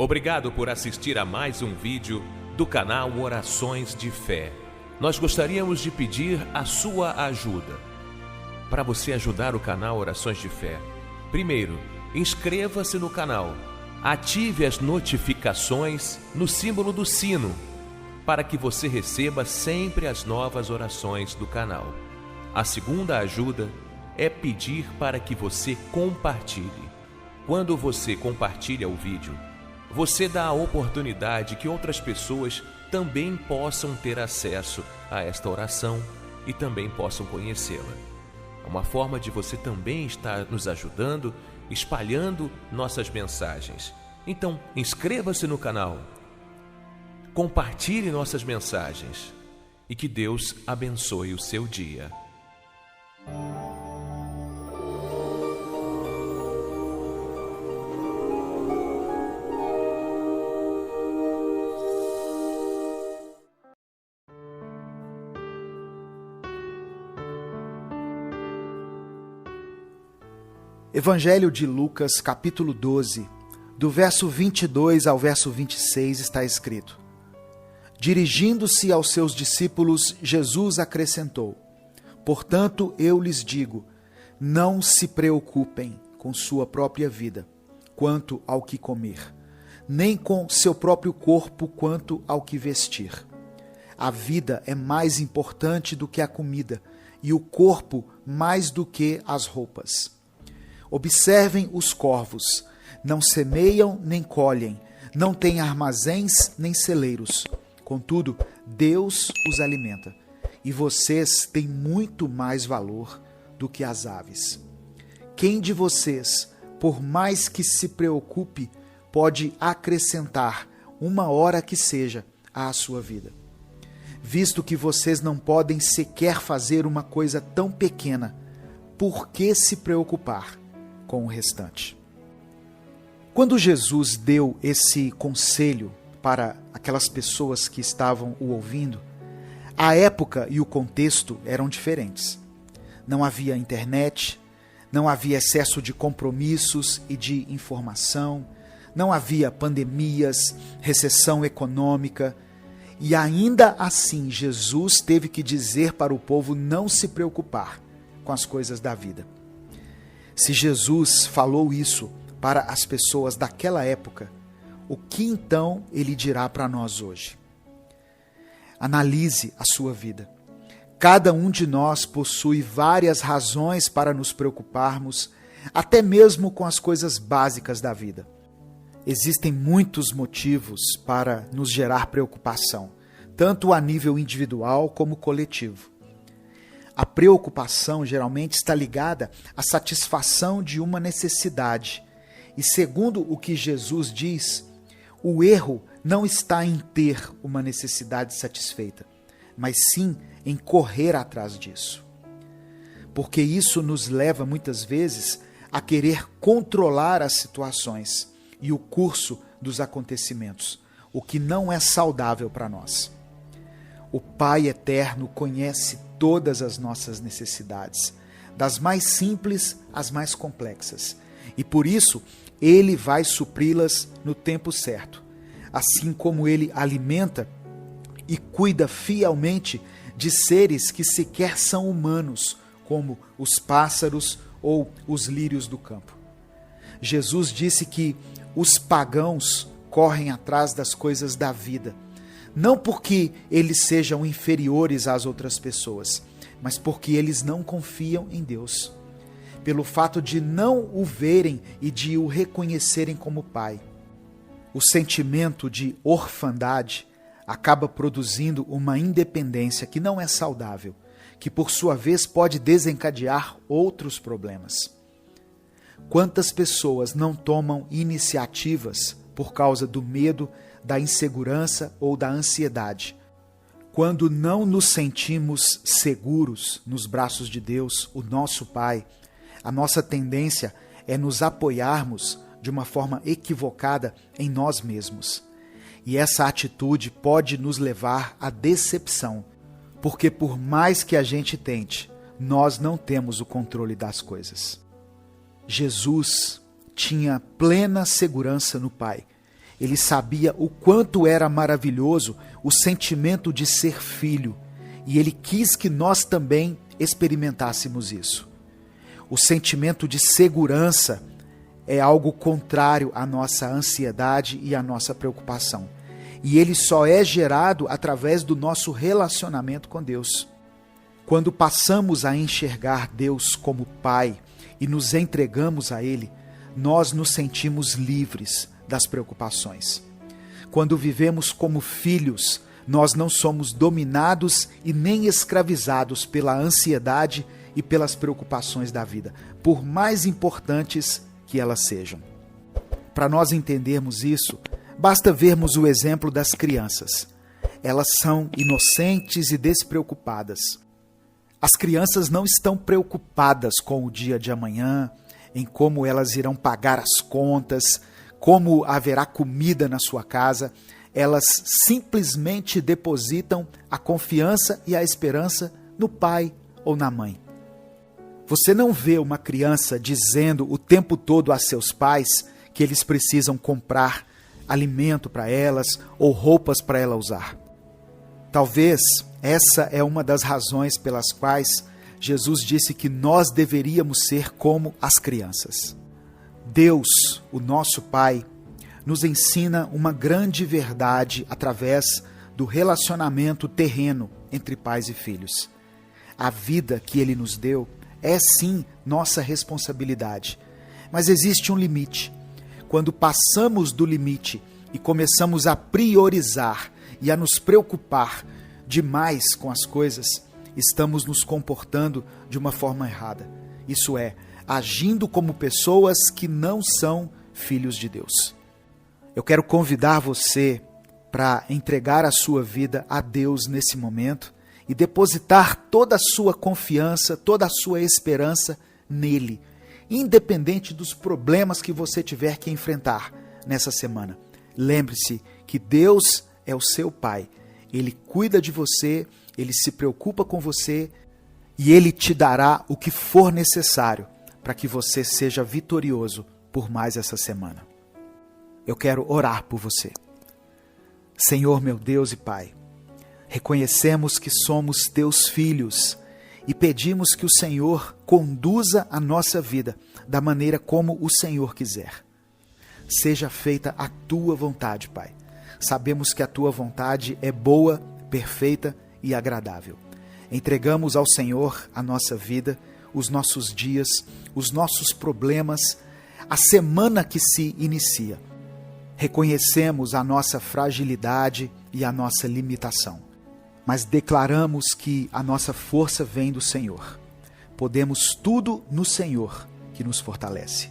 Obrigado por assistir a mais um vídeo do canal Orações de Fé. Nós gostaríamos de pedir a sua ajuda. Para você ajudar o canal Orações de Fé, primeiro, inscreva-se no canal, ative as notificações no símbolo do sino, para que você receba sempre as novas orações do canal. A segunda ajuda é pedir para que você compartilhe. Quando você compartilha o vídeo, você dá a oportunidade que outras pessoas também possam ter acesso a esta oração e também possam conhecê-la. É uma forma de você também estar nos ajudando, espalhando nossas mensagens. Então, inscreva-se no canal, compartilhe nossas mensagens e que Deus abençoe o seu dia. Evangelho de Lucas, capítulo 12, do verso 22 ao verso 26 está escrito: Dirigindo-se aos seus discípulos, Jesus acrescentou: Portanto, eu lhes digo, não se preocupem com sua própria vida, quanto ao que comer, nem com seu próprio corpo, quanto ao que vestir. A vida é mais importante do que a comida, e o corpo mais do que as roupas. Observem os corvos, não semeiam nem colhem, não têm armazéns nem celeiros. Contudo, Deus os alimenta, e vocês têm muito mais valor do que as aves. Quem de vocês, por mais que se preocupe, pode acrescentar uma hora que seja à sua vida? Visto que vocês não podem sequer fazer uma coisa tão pequena, por que se preocupar com o restante? Quando Jesus deu esse conselho para aquelas pessoas que estavam o ouvindo, a época e o contexto eram diferentes. Não havia internet, não havia excesso de compromissos e de informação, não havia pandemias, recessão econômica, e ainda assim Jesus teve que dizer para o povo não se preocupar com as coisas da vida. Se Jesus falou isso para as pessoas daquela época, o que então ele dirá para nós hoje? Analise a sua vida. Cada um de nós possui várias razões para nos preocuparmos, até mesmo com as coisas básicas da vida. Existem muitos motivos para nos gerar preocupação, tanto a nível individual como coletivo. A preocupação geralmente está ligada à satisfação de uma necessidade. E segundo o que Jesus diz, o erro não está em ter uma necessidade satisfeita, mas sim em correr atrás disso. Porque isso nos leva muitas vezes a querer controlar as situações e o curso dos acontecimentos, o que não é saudável para nós. O Pai Eterno conhece todas as nossas necessidades, das mais simples às mais complexas, e por isso Ele vai supri-las no tempo certo, assim como Ele alimenta e cuida fielmente de seres que sequer são humanos, como os pássaros ou os lírios do campo. Jesus disse que os pagãos correm atrás das coisas da vida, não porque eles sejam inferiores às outras pessoas, mas porque eles não confiam em Deus, pelo fato de não o verem e de o reconhecerem como Pai. O sentimento de orfandade acaba produzindo uma independência que não é saudável, que por sua vez pode desencadear outros problemas. Quantas pessoas não tomam iniciativas por causa do medo, da insegurança ou da ansiedade? Quando não nos sentimos seguros nos braços de Deus, o nosso Pai, a nossa tendência é nos apoiarmos de uma forma equivocada em nós mesmos. E essa atitude pode nos levar à decepção, porque por mais que a gente tente, nós não temos o controle das coisas. Jesus tinha plena segurança no Pai. Ele sabia o quanto era maravilhoso o sentimento de ser filho, e ele quis que nós também experimentássemos isso. O sentimento de segurança é algo contrário à nossa ansiedade e à nossa preocupação. E ele só é gerado através do nosso relacionamento com Deus. Quando passamos a enxergar Deus como Pai e nos entregamos a Ele, nós nos sentimos livres das preocupações. Quando vivemos como filhos, nós não somos dominados e nem escravizados pela ansiedade e pelas preocupações da vida, por mais importantes que elas sejam. Para nós entendermos isso, basta vermos o exemplo das crianças. Elas são inocentes e despreocupadas. As crianças não estão preocupadas com o dia de amanhã, em como elas irão pagar as contas, como haverá comida na sua casa. Elas simplesmente depositam a confiança e a esperança no pai ou na mãe. Você não vê uma criança dizendo o tempo todo a seus pais que eles precisam comprar alimento para elas ou roupas para ela usar. Talvez essa é uma das razões pelas quais Jesus disse que nós deveríamos ser como as crianças. Deus, o nosso Pai, nos ensina uma grande verdade através do relacionamento terreno entre pais e filhos. A vida que Ele nos deu é sim nossa responsabilidade, mas existe um limite. Quando passamos do limite e começamos a priorizar e a nos preocupar demais com as coisas, estamos nos comportando de uma forma errada. Isso é, agindo como pessoas que não são filhos de Deus. Eu quero convidar você para entregar a sua vida a Deus nesse momento e depositar toda a sua confiança, toda a sua esperança nele, independente dos problemas que você tiver que enfrentar nessa semana. Lembre-se que Deus é o seu Pai. Ele cuida de você, Ele se preocupa com você e Ele te dará o que for necessário para que você seja vitorioso por mais essa semana. Eu quero orar por você. Senhor, meu Deus e Pai, reconhecemos que somos teus filhos e pedimos que o Senhor conduza a nossa vida da maneira como o Senhor quiser. Seja feita a tua vontade, Pai. Sabemos que a tua vontade é boa, perfeita e agradável. Entregamos ao Senhor a nossa vida, os nossos dias, os nossos problemas, a semana que se inicia. Reconhecemos a nossa fragilidade e a nossa limitação, mas declaramos que a nossa força vem do Senhor. Podemos tudo no Senhor que nos fortalece.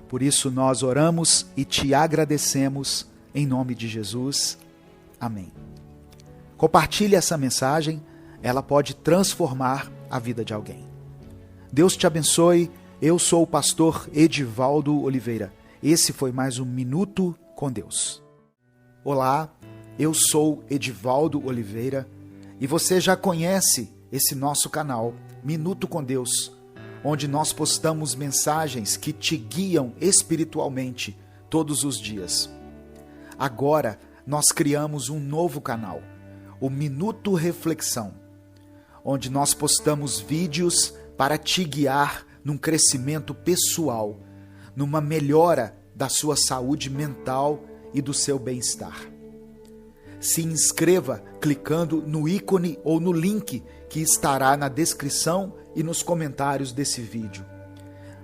Por isso nós oramos e te agradecemos em nome de Jesus. Amém. Compartilhe essa mensagem, ela pode transformar a vida de alguém. Deus te abençoe. Eu sou o pastor Edivaldo Oliveira. Esse foi mais um Minuto com Deus. Olá, eu sou Edivaldo Oliveira e você já conhece esse nosso canal, Minuto com Deus, onde nós postamos mensagens que te guiam espiritualmente todos os dias. Agora, nós criamos um novo canal, o Minuto Reflexão, onde nós postamos vídeos para te guiar num crescimento pessoal, numa melhora da sua saúde mental e do seu bem-estar. Se inscreva clicando no ícone ou no link que estará na descrição e nos comentários desse vídeo.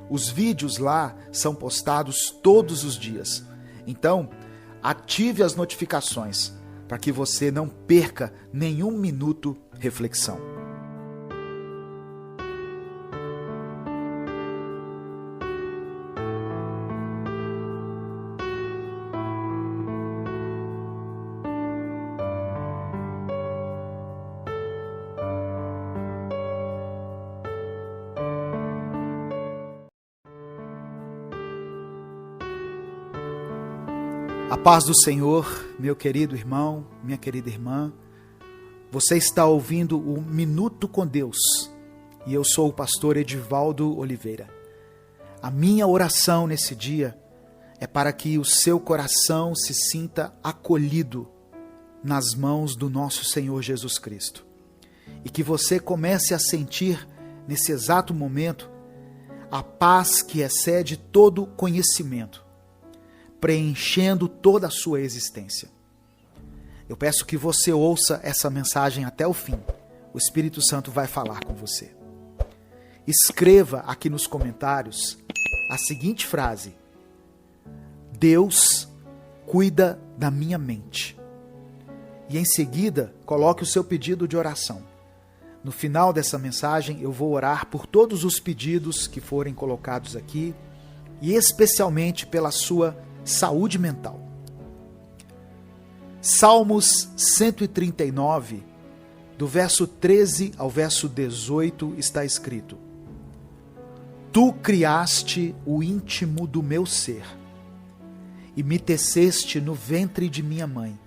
Os vídeos lá são postados todos os dias, então ative as notificações para que você não perca nenhum minuto reflexão. A paz do Senhor, meu querido irmão, minha querida irmã. Você está ouvindo o Minuto com Deus e eu sou o pastor Edivaldo Oliveira. A minha oração nesse dia é para que o seu coração se sinta acolhido nas mãos do nosso Senhor Jesus Cristo e que você comece a sentir nesse exato momento a paz que excede todo conhecimento, preenchendo toda a sua existência. Eu peço que você ouça essa mensagem até o fim. O Espírito Santo vai falar com você. Escreva aqui nos comentários a seguinte frase: Deus cuida da minha mente. E em seguida, coloque o seu pedido de oração. No final dessa mensagem, eu vou orar por todos os pedidos que forem colocados aqui e especialmente pela sua saúde mental. Salmos 139, do verso 13 ao verso 18, está escrito: Tu criaste o íntimo do meu ser e me teceste no ventre de minha mãe.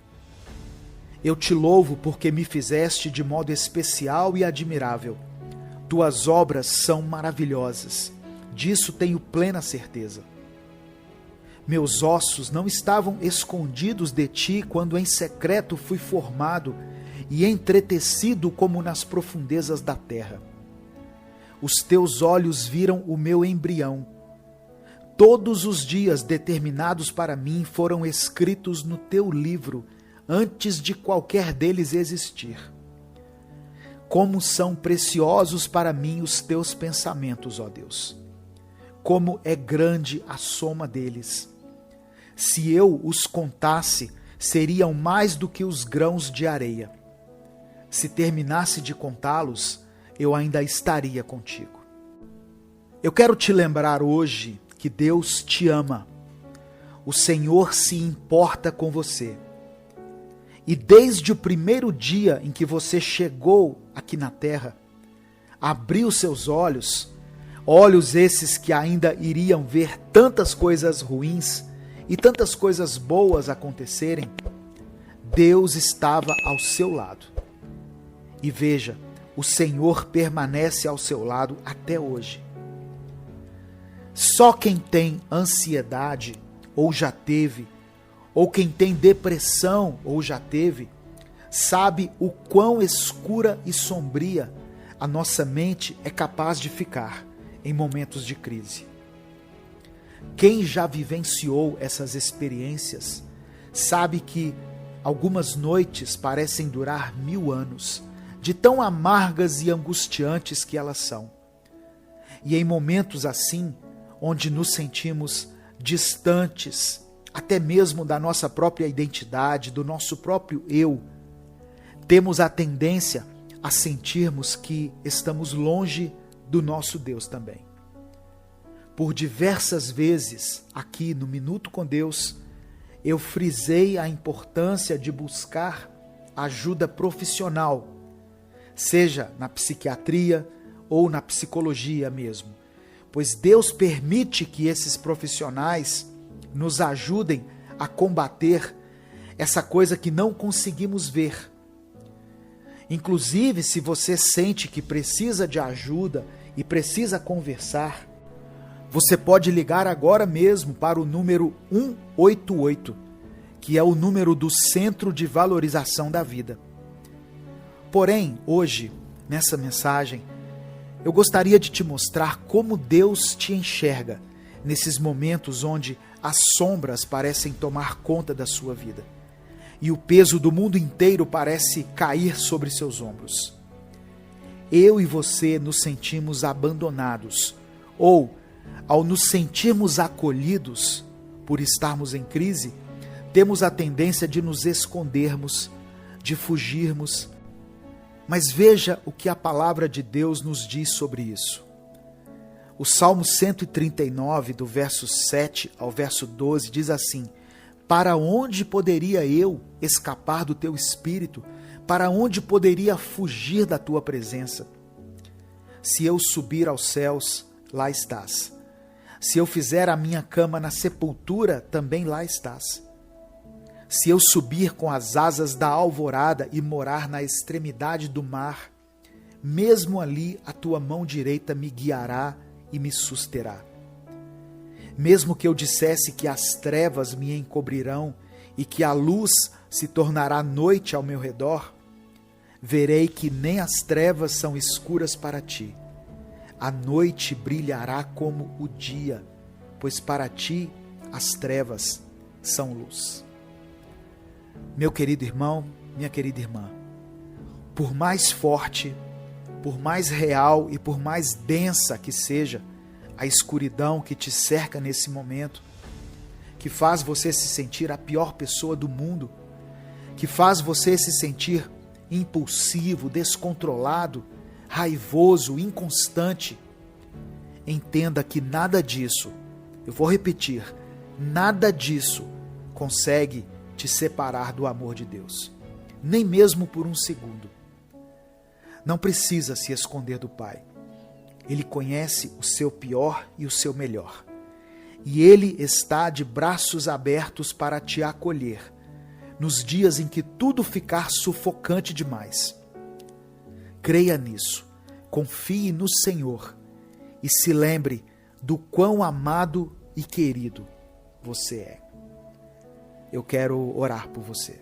Eu te louvo porque me fizeste de modo especial e admirável. Tuas obras são maravilhosas, disso tenho plena certeza. Meus ossos não estavam escondidos de ti quando em secreto fui formado e entretecido como nas profundezas da terra. Os teus olhos viram o meu embrião. Todos os dias determinados para mim foram escritos no teu livro, antes de qualquer deles existir. Como são preciosos para mim os teus pensamentos, ó Deus! Como é grande a soma deles! Se eu os contasse, seriam mais do que os grãos de areia. Se terminasse de contá-los, eu ainda estaria contigo. Eu quero te lembrar hoje que Deus te ama. O Senhor se importa com você. E desde o primeiro dia em que você chegou aqui na terra, abriu seus olhos, olhos esses que ainda iriam ver tantas coisas ruins e tantas coisas boas acontecerem, Deus estava ao seu lado. E veja, o Senhor permanece ao seu lado até hoje. Só quem tem ansiedade, ou já teve, ou quem tem depressão, ou já teve, sabe o quão escura e sombria a nossa mente é capaz de ficar em momentos de crise. Quem já vivenciou essas experiências sabe que algumas noites parecem durar 1000 anos, de tão amargas e angustiantes que elas são. E em momentos assim, onde nos sentimos distantes, até mesmo da nossa própria identidade, do nosso próprio eu, temos a tendência a sentirmos que estamos longe do nosso Deus também. Por diversas vezes, aqui no Minuto com Deus, eu frisei a importância de buscar ajuda profissional, seja na psiquiatria ou na psicologia mesmo, pois Deus permite que esses profissionais nos ajudem a combater essa coisa que não conseguimos ver. Inclusive, se você sente que precisa de ajuda e precisa conversar, você pode ligar agora mesmo para o número 188, que é o número do Centro de Valorização da Vida. Porém, hoje, nessa mensagem, eu gostaria de te mostrar como Deus te enxerga nesses momentos onde as sombras parecem tomar conta da sua vida e o peso do mundo inteiro parece cair sobre seus ombros. Eu e você nos sentimos abandonados, ou, ao nos sentirmos acolhidos por estarmos em crise, temos a tendência de nos escondermos, de fugirmos. Mas veja o que a palavra de Deus nos diz sobre isso. O Salmo 139, do verso 7 ao verso 12, diz assim: para onde poderia eu escapar do teu espírito? Para onde poderia fugir da tua presença? Se eu subir aos céus, lá estás. Se eu fizer a minha cama na sepultura, também lá estás. Se eu subir com as asas da alvorada e morar na extremidade do mar, mesmo ali a tua mão direita me guiará e me susterá. Mesmo que eu dissesse que as trevas me encobrirão e que a luz se tornará noite ao meu redor, verei que nem as trevas são escuras para ti. A noite brilhará como o dia, pois para ti as trevas são luz. Meu querido irmão, minha querida irmã, por mais forte, por mais real e por mais densa que seja a escuridão que te cerca nesse momento, que faz você se sentir a pior pessoa do mundo, que faz você se sentir impulsivo, descontrolado, raivoso, inconstante, entenda que nada disso, eu vou repetir, nada disso consegue te separar do amor de Deus, nem mesmo por um segundo. Não precisa se esconder do Pai. Ele conhece o seu pior e o seu melhor. E Ele está de braços abertos para te acolher nos dias em que tudo ficar sufocante demais. Creia nisso, confie no Senhor e se lembre do quão amado e querido você é. Eu quero orar por você.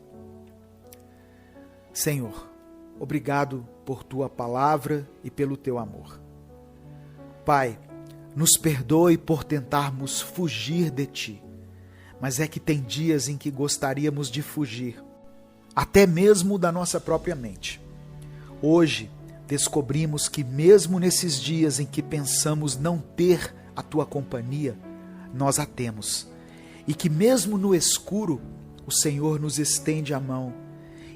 Senhor, obrigado por Tua palavra e pelo Teu amor. Pai, nos perdoe por tentarmos fugir de Ti, mas é que tem dias em que gostaríamos de fugir, até mesmo da nossa própria mente. Hoje, descobrimos que mesmo nesses dias em que pensamos não ter a Tua companhia, nós a temos, e que mesmo no escuro, o Senhor nos estende a mão,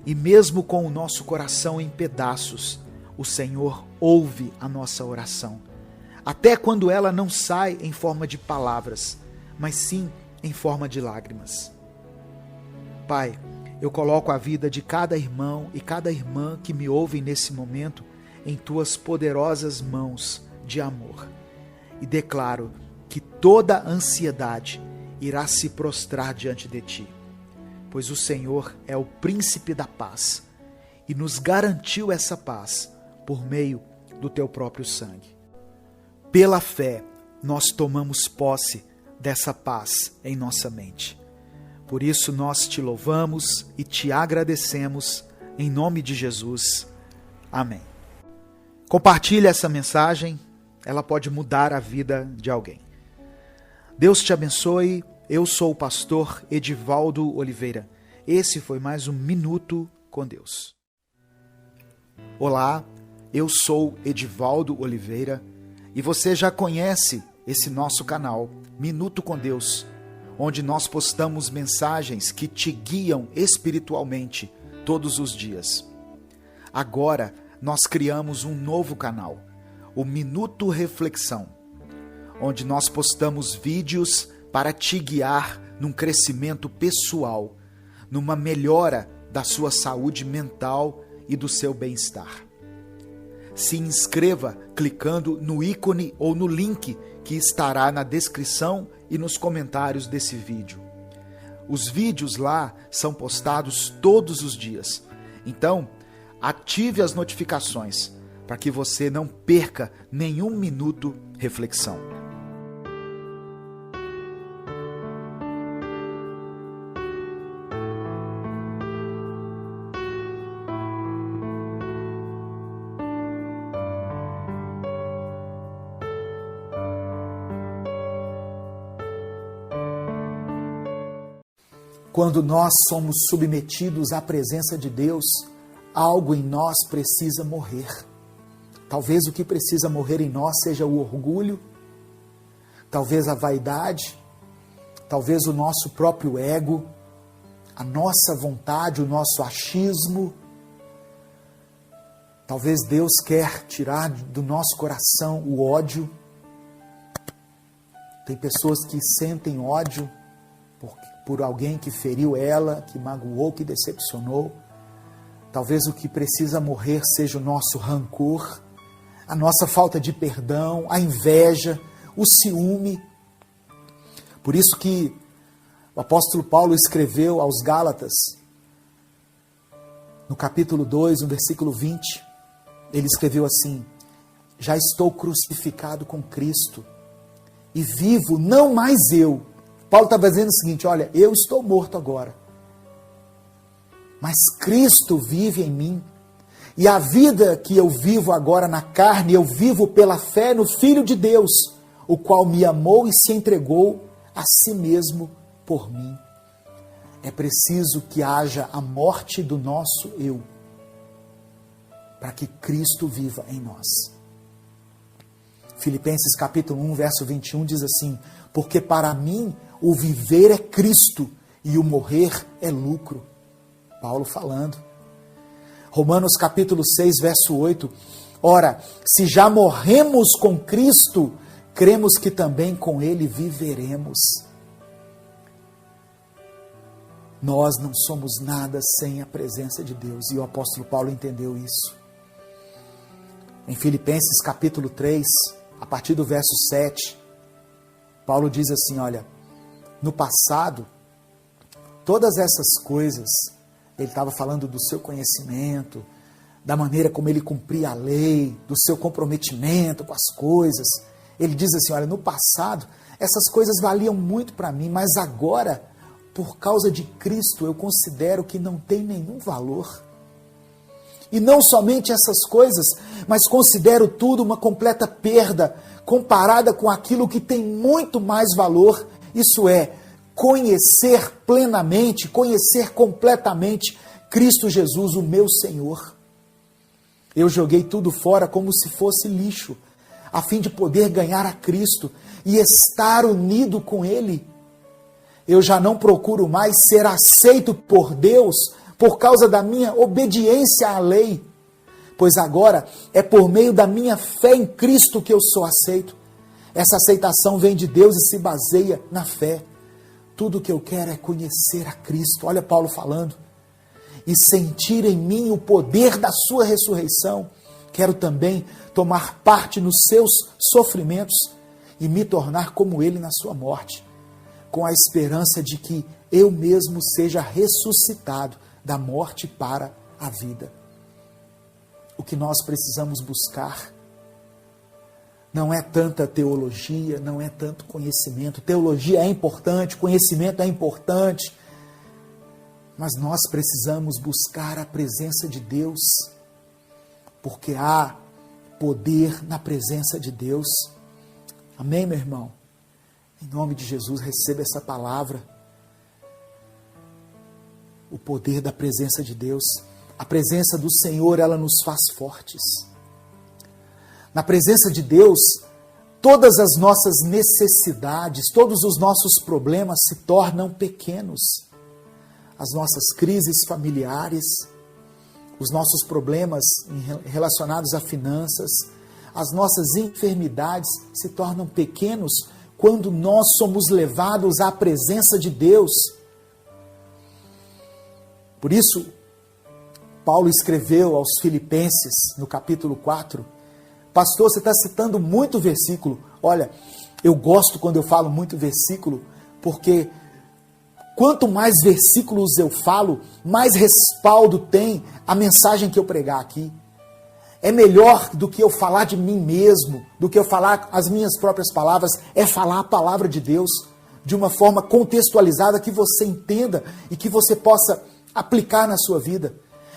e mesmo com o nosso coração em pedaços, o Senhor ouve a nossa oração. Até quando ela não sai em forma de palavras, mas sim em forma de lágrimas. Pai, eu coloco a vida de cada irmão e cada irmã que me ouvem nesse momento em Tuas poderosas mãos de amor e declaro que toda ansiedade irá se prostrar diante de Ti, pois o Senhor é o príncipe da paz e nos garantiu essa paz por meio do Teu próprio sangue. Pela fé, nós tomamos posse dessa paz em nossa mente. Por isso nós te louvamos e te agradecemos em nome de Jesus. Amém. Compartilhe essa mensagem, ela pode mudar a vida de alguém. Deus te abençoe. Eu sou o pastor Edivaldo Oliveira. Esse foi mais um Minuto com Deus. Olá, eu sou Edivaldo Oliveira e você já conhece esse nosso canal, Minuto com Deus, onde nós postamos mensagens que te guiam espiritualmente todos os dias. Agora, nós criamos um novo canal, o Minuto Reflexão, onde nós postamos vídeos para te guiar num crescimento pessoal, numa melhora da sua saúde mental e do seu bem-estar. Se inscreva clicando no ícone ou no link que estará na descrição e nos comentários desse vídeo. Os vídeos lá são postados todos os dias. Então, ative as notificações para que você não perca nenhum minuto reflexão. Quando nós somos submetidos à presença de Deus, algo em nós precisa morrer. Talvez o que precisa morrer em nós seja o orgulho, talvez a vaidade, talvez o nosso próprio ego, a nossa vontade, o nosso achismo. Talvez Deus quer tirar do nosso coração o ódio. Tem pessoas que sentem ódio por alguém que feriu ela, que magoou, que decepcionou. Talvez o que precisa morrer seja o nosso rancor, a nossa falta de perdão, a inveja, o ciúme. Por isso que o apóstolo Paulo escreveu aos Gálatas, no capítulo 2, no versículo 20, ele escreveu assim: já estou crucificado com Cristo, e vivo não mais eu. Paulo estava dizendo o seguinte: olha, eu estou morto agora, mas Cristo vive em mim, e a vida que eu vivo agora na carne, eu vivo pela fé no Filho de Deus, o qual me amou e se entregou a si mesmo por mim. É preciso que haja a morte do nosso eu, para que Cristo viva em nós. Filipenses capítulo 1, verso 21 diz assim: porque para mim o viver é Cristo e o morrer é lucro. Paulo falando. Romanos capítulo 6, verso 8. Ora, se já morremos com Cristo, cremos que também com Ele viveremos. Nós não somos nada sem a presença de Deus, e o apóstolo Paulo entendeu isso. Em Filipenses capítulo 3, a partir do verso 7, Paulo diz assim: olha, no passado, todas essas coisas, ele estava falando do seu conhecimento, da maneira como ele cumpria a lei, do seu comprometimento com as coisas. Ele diz assim: olha, no passado, essas coisas valiam muito para mim, mas agora, por causa de Cristo, eu considero que não tem nenhum valor. E não somente essas coisas, mas considero tudo uma completa perda, comparada com aquilo que tem muito mais valor. Isso é, conhecer plenamente, conhecer completamente Cristo Jesus, o meu Senhor. Eu joguei tudo fora como se fosse lixo, a fim de poder ganhar a Cristo e estar unido com Ele. Eu já não procuro mais ser aceito por Deus por causa da minha obediência à lei, pois agora é por meio da minha fé em Cristo que eu sou aceito. Essa aceitação vem de Deus e se baseia na fé. Tudo que eu quero é conhecer a Cristo. Olha Paulo falando. E sentir em mim o poder da sua ressurreição. Quero também tomar parte nos seus sofrimentos e me tornar como ele na sua morte, com a esperança de que eu mesmo seja ressuscitado da morte para a vida. O que nós precisamos buscar não é tanta teologia, não é tanto conhecimento. Teologia é importante, conhecimento é importante, mas nós precisamos buscar a presença de Deus, porque há poder na presença de Deus. Amém, meu irmão? Em nome de Jesus, receba essa palavra. O poder da presença de Deus. A presença do Senhor, ela nos faz fortes. Na presença de Deus, todas as nossas necessidades, todos os nossos problemas se tornam pequenos. As nossas crises familiares, os nossos problemas relacionados a finanças, as nossas enfermidades se tornam pequenos quando nós somos levados à presença de Deus. Por isso, Paulo escreveu aos Filipenses, no capítulo 4, pastor, você está citando muito versículo. Olha, eu gosto quando eu falo muito versículo, porque quanto mais versículos eu falo, mais respaldo tem a mensagem que eu pregar aqui. É melhor do que eu falar de mim mesmo, do que eu falar as minhas próprias palavras, é falar a palavra de Deus de uma forma contextualizada que você entenda e que você possa aplicar na sua vida.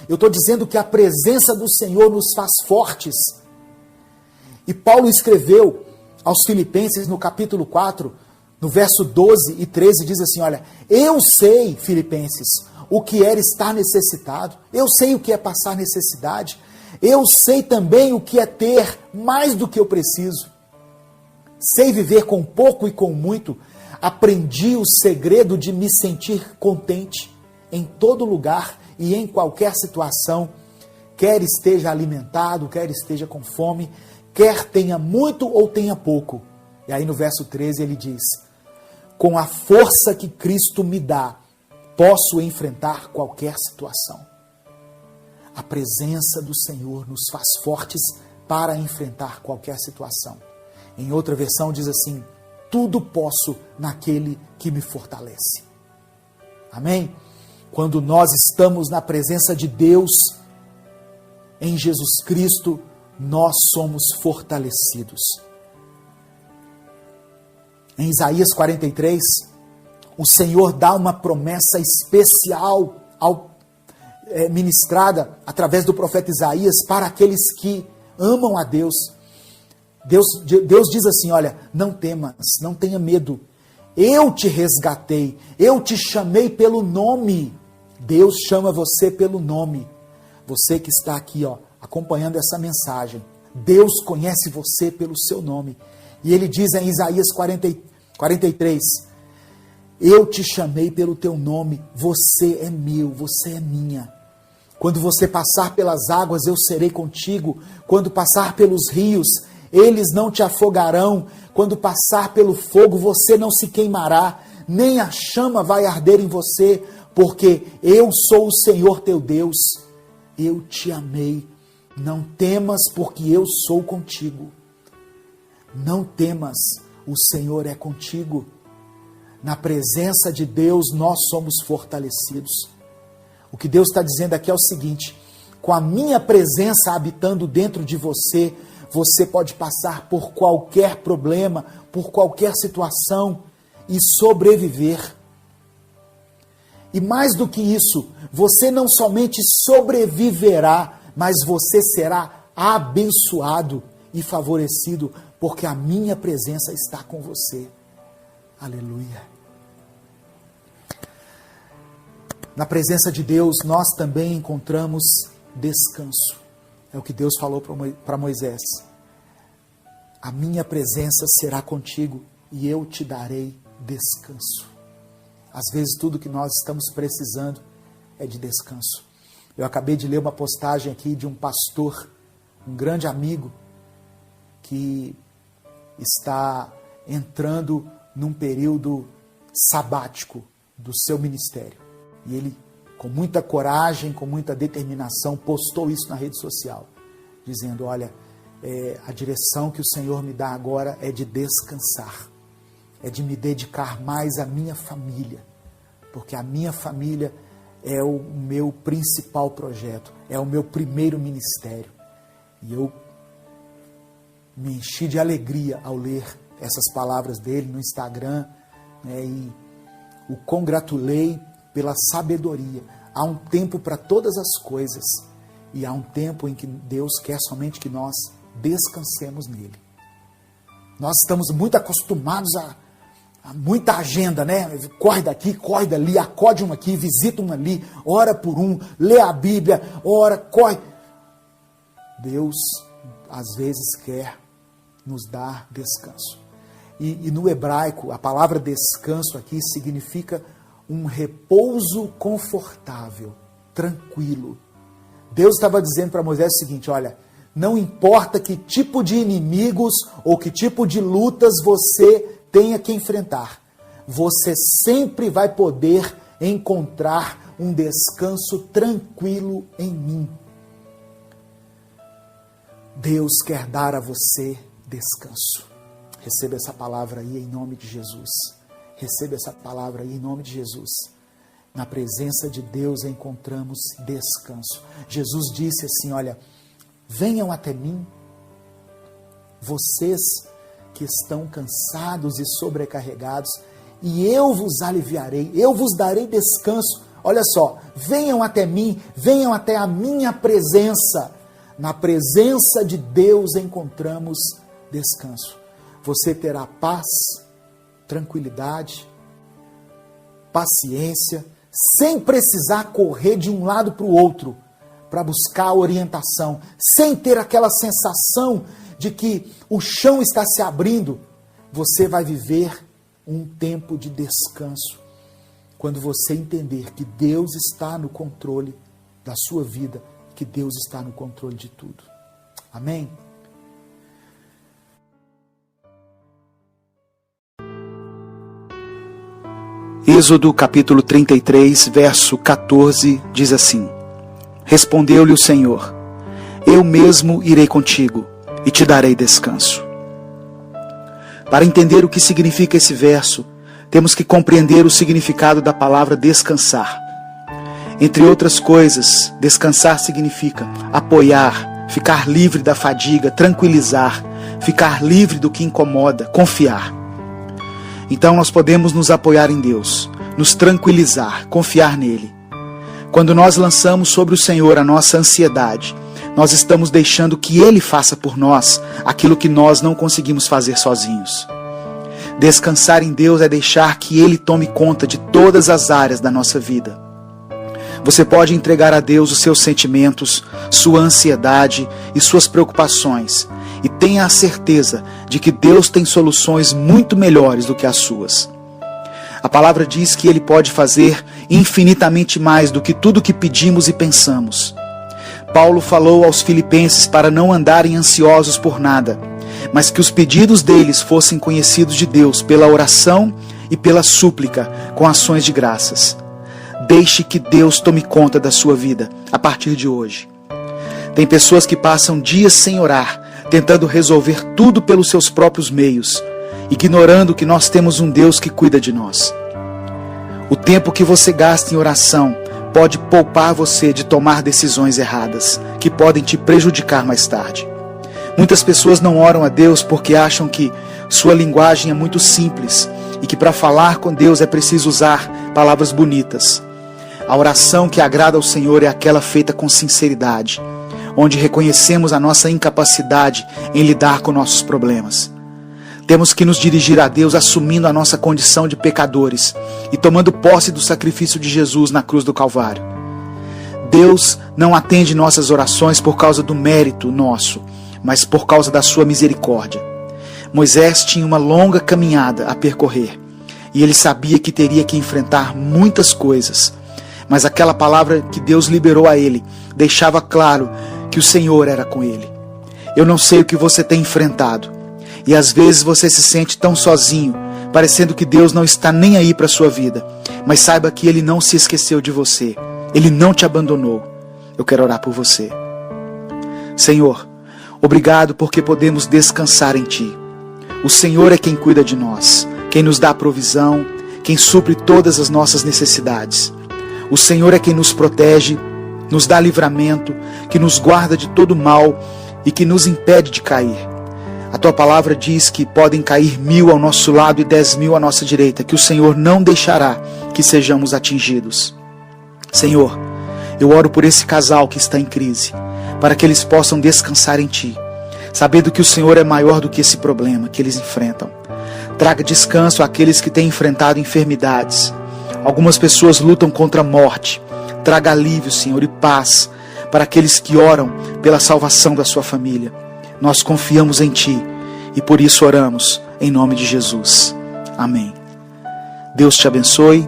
Eu estou dizendo que a presença do Senhor nos faz fortes. E Paulo escreveu aos Filipenses no capítulo 4, no verso 12 e 13, diz assim, olha, eu sei, Filipenses, o que é estar necessitado, eu sei o que é passar necessidade, eu sei também o que é ter mais do que eu preciso. Sei viver com pouco e com muito, aprendi o segredo de me sentir contente em todo lugar e em qualquer situação, quer esteja alimentado, quer esteja com fome, quer tenha muito ou tenha pouco. E aí no verso 13 ele diz, com a força que Cristo me dá, posso enfrentar qualquer situação. A presença do Senhor nos faz fortes para enfrentar qualquer situação. Em outra versão diz assim, tudo posso naquele que me fortalece. Amém? Quando nós estamos na presença de Deus, em Jesus Cristo, nós somos fortalecidos. Em Isaías 43, o Senhor dá uma promessa especial ministrada através do profeta Isaías para aqueles que amam a Deus. Deus diz assim, olha, não temas, não tenha medo. Eu te resgatei, eu te chamei pelo nome. Deus chama você pelo nome. Você que está aqui, acompanhando essa mensagem. Deus conhece você pelo seu nome. E ele diz em Isaías 43, eu te chamei pelo teu nome, você é meu, você é minha. Quando você passar pelas águas, eu serei contigo. Quando passar pelos rios, eles não te afogarão. Quando passar pelo fogo, você não se queimará, nem a chama vai arder em você, porque eu sou o Senhor teu Deus. Eu te amei. Não temas, porque eu sou contigo. Não temas, o Senhor é contigo. Na presença de Deus, nós somos fortalecidos. O que Deus está dizendo aqui é o seguinte, com a minha presença habitando dentro de você, você pode passar por qualquer problema, por qualquer situação e sobreviver. E mais do que isso, você não somente sobreviverá, mas você será abençoado e favorecido, porque a minha presença está com você. Aleluia. Na presença de Deus, nós também encontramos descanso. É o que Deus falou para Moisés. A minha presença será contigo e eu te darei descanso. Às vezes tudo que nós estamos precisando é de descanso. Eu acabei de ler uma postagem aqui de um pastor, um grande amigo, que está entrando num período sabático do seu ministério. E ele, com muita coragem, com muita determinação, postou isso na rede social, dizendo, olha, a direção que o Senhor me dá agora é de descansar, é de me dedicar mais à minha família, porque a minha família é o meu principal projeto, é o meu primeiro ministério. E eu me enchi de alegria ao ler essas palavras dele no Instagram, né, e o congratulei pela sabedoria. Há um tempo para todas as coisas e há um tempo em que Deus quer somente que nós descansemos nele. Nós estamos muito acostumados a muita agenda, né? Corre daqui, corre dali, acode um aqui, visita um ali, ora por um, lê a Bíblia, ora, corre. Deus, às vezes, quer nos dar descanso. E no hebraico, a palavra descanso aqui significa um repouso confortável, tranquilo. Deus estava dizendo para Moisés o seguinte: olha, não importa que tipo de inimigos ou que tipo de lutas você tenha que enfrentar, você sempre vai poder encontrar um descanso tranquilo em mim. Deus quer dar a você descanso. Receba essa palavra aí em nome de Jesus. Receba essa palavra aí em nome de Jesus. Na presença de Deus encontramos descanso. Jesus disse assim, olha, venham até mim, vocês que estão cansados e sobrecarregados, e eu vos aliviarei, eu vos darei descanso. Olha só, venham até mim, venham até a minha presença. Na presença de Deus encontramos descanso. Você terá paz, tranquilidade, paciência, sem precisar correr de um lado para o outro para buscar orientação, sem ter aquela sensação de que o chão está se abrindo. Você vai viver um tempo de descanso quando você entender que Deus está no controle da sua vida, que Deus está no controle de tudo. Amém? Êxodo capítulo 33, verso 14, diz assim: Respondeu-lhe o Senhor: Eu mesmo irei contigo e te darei descanso. Para entender o que significa esse verso, temos que compreender o significado da palavra descansar. Entre outras coisas, descansar significa apoiar, ficar livre da fadiga, tranquilizar, ficar livre do que incomoda, confiar. Então nós podemos nos apoiar em Deus, nos tranquilizar, confiar nele. Quando nós lançamos sobre o Senhor a nossa ansiedade, nós estamos deixando que Ele faça por nós aquilo que nós não conseguimos fazer sozinhos. Descansar em Deus é deixar que Ele tome conta de todas as áreas da nossa vida. Você pode entregar a Deus os seus sentimentos, sua ansiedade e suas preocupações, e tenha a certeza de que Deus tem soluções muito melhores do que as suas. A palavra diz que Ele pode fazer infinitamente mais do que tudo que pedimos e pensamos. Paulo falou aos filipenses para não andarem ansiosos por nada, mas que os pedidos deles fossem conhecidos de Deus pela oração e pela súplica com ações de graças. Deixe que Deus tome conta da sua vida a partir de hoje. Tem pessoas que passam dias sem orar, tentando resolver tudo pelos seus próprios meios, ignorando que nós temos um Deus que cuida de nós. O tempo que você gasta em oração pode poupar você de tomar decisões erradas, que podem te prejudicar mais tarde. Muitas pessoas não oram a Deus porque acham que sua linguagem é muito simples e que para falar com Deus é preciso usar palavras bonitas. A oração que agrada ao Senhor é aquela feita com sinceridade, onde reconhecemos a nossa incapacidade em lidar com nossos problemas. Temos que nos dirigir a Deus assumindo a nossa condição de pecadores e tomando posse do sacrifício de Jesus na cruz do Calvário. Deus não atende nossas orações por causa do mérito nosso, mas por causa da sua misericórdia. Moisés tinha uma longa caminhada a percorrer e ele sabia que teria que enfrentar muitas coisas, mas aquela palavra que Deus liberou a ele deixava claro que o Senhor era com ele. Eu não sei o que você tem enfrentado, e às vezes você se sente tão sozinho, parecendo que Deus não está nem aí para a sua vida, mas saiba que Ele não se esqueceu de você, Ele não te abandonou. Eu quero orar por você. Senhor, obrigado porque podemos descansar em Ti. O Senhor é quem cuida de nós, quem nos dá provisão, quem supre todas as nossas necessidades. O Senhor é quem nos protege, nos dá livramento, que nos guarda de todo mal e que nos impede de cair. A tua palavra diz que podem cair 1000 ao nosso lado e 10.000 à nossa direita, que o Senhor não deixará que sejamos atingidos. Senhor, eu oro por esse casal que está em crise, para que eles possam descansar em Ti, sabendo que o Senhor é maior do que esse problema que eles enfrentam. Traga descanso àqueles que têm enfrentado enfermidades. Algumas pessoas lutam contra a morte. Traga alívio, Senhor, e paz para aqueles que oram pela salvação da sua família. Nós confiamos em Ti e por isso oramos em nome de Jesus. Amém. Deus te abençoe.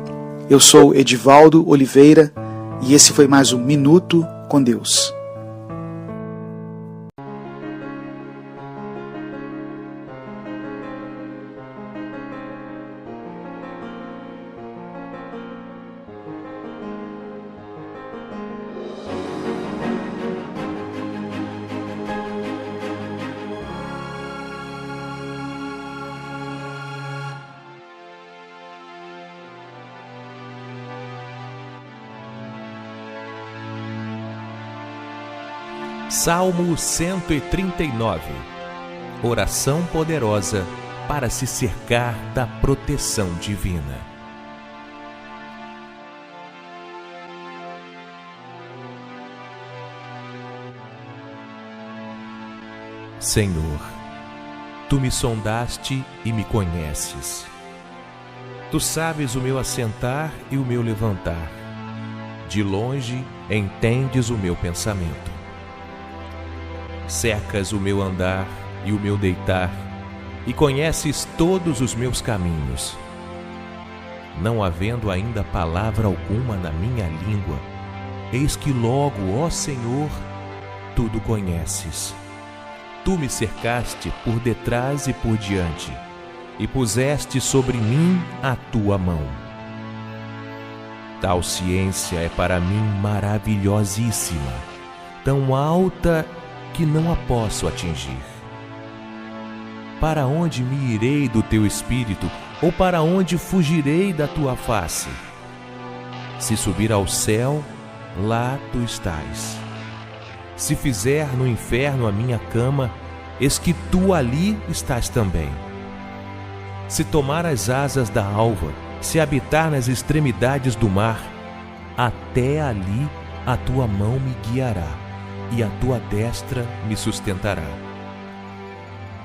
Eu sou Edivaldo Oliveira e esse foi mais um Minuto com Deus. Salmo 139. Oração poderosa para se cercar da proteção divina. Senhor, Tu me sondaste e me conheces. Tu sabes o meu assentar e o meu levantar. De longe entendes o meu pensamento. Cercas o meu andar e o meu deitar, e conheces todos os meus caminhos. Não havendo ainda palavra alguma na minha língua, eis que logo, ó Senhor, tudo conheces. Tu me cercaste por detrás e por diante, e puseste sobre mim a tua mão. Tal ciência é para mim maravilhosíssima, tão alta que não a posso atingir. Para onde me irei do teu espírito, ou para onde fugirei da tua face? Se subir ao céu, lá tu estás. Se fizer no inferno a minha cama, eis que tu ali estás também. Se tomar as asas da alva, se habitar nas extremidades do mar, até ali a tua mão me guiará, e a tua destra me sustentará.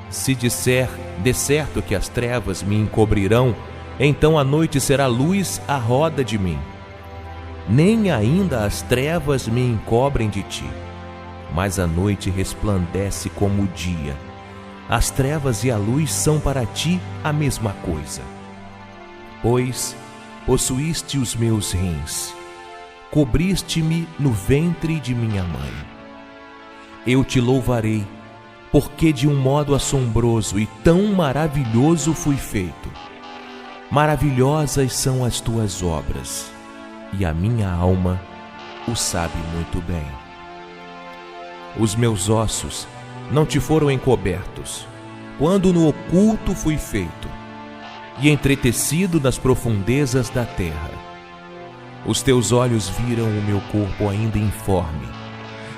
Se disser, de certo que as trevas me encobrirão, então a noite será luz à roda de mim. Nem ainda as trevas me encobrem de ti, mas a noite resplandece como o dia. As trevas e a luz são para ti a mesma coisa. Pois possuíste os meus rins, cobriste-me no ventre de minha mãe. Eu te louvarei, porque de um modo assombroso e tão maravilhoso fui feito. Maravilhosas são as tuas obras, e a minha alma o sabe muito bem. Os meus ossos não te foram encobertos, quando no oculto fui feito, e entretecido nas profundezas da terra. Os teus olhos viram o meu corpo ainda informe,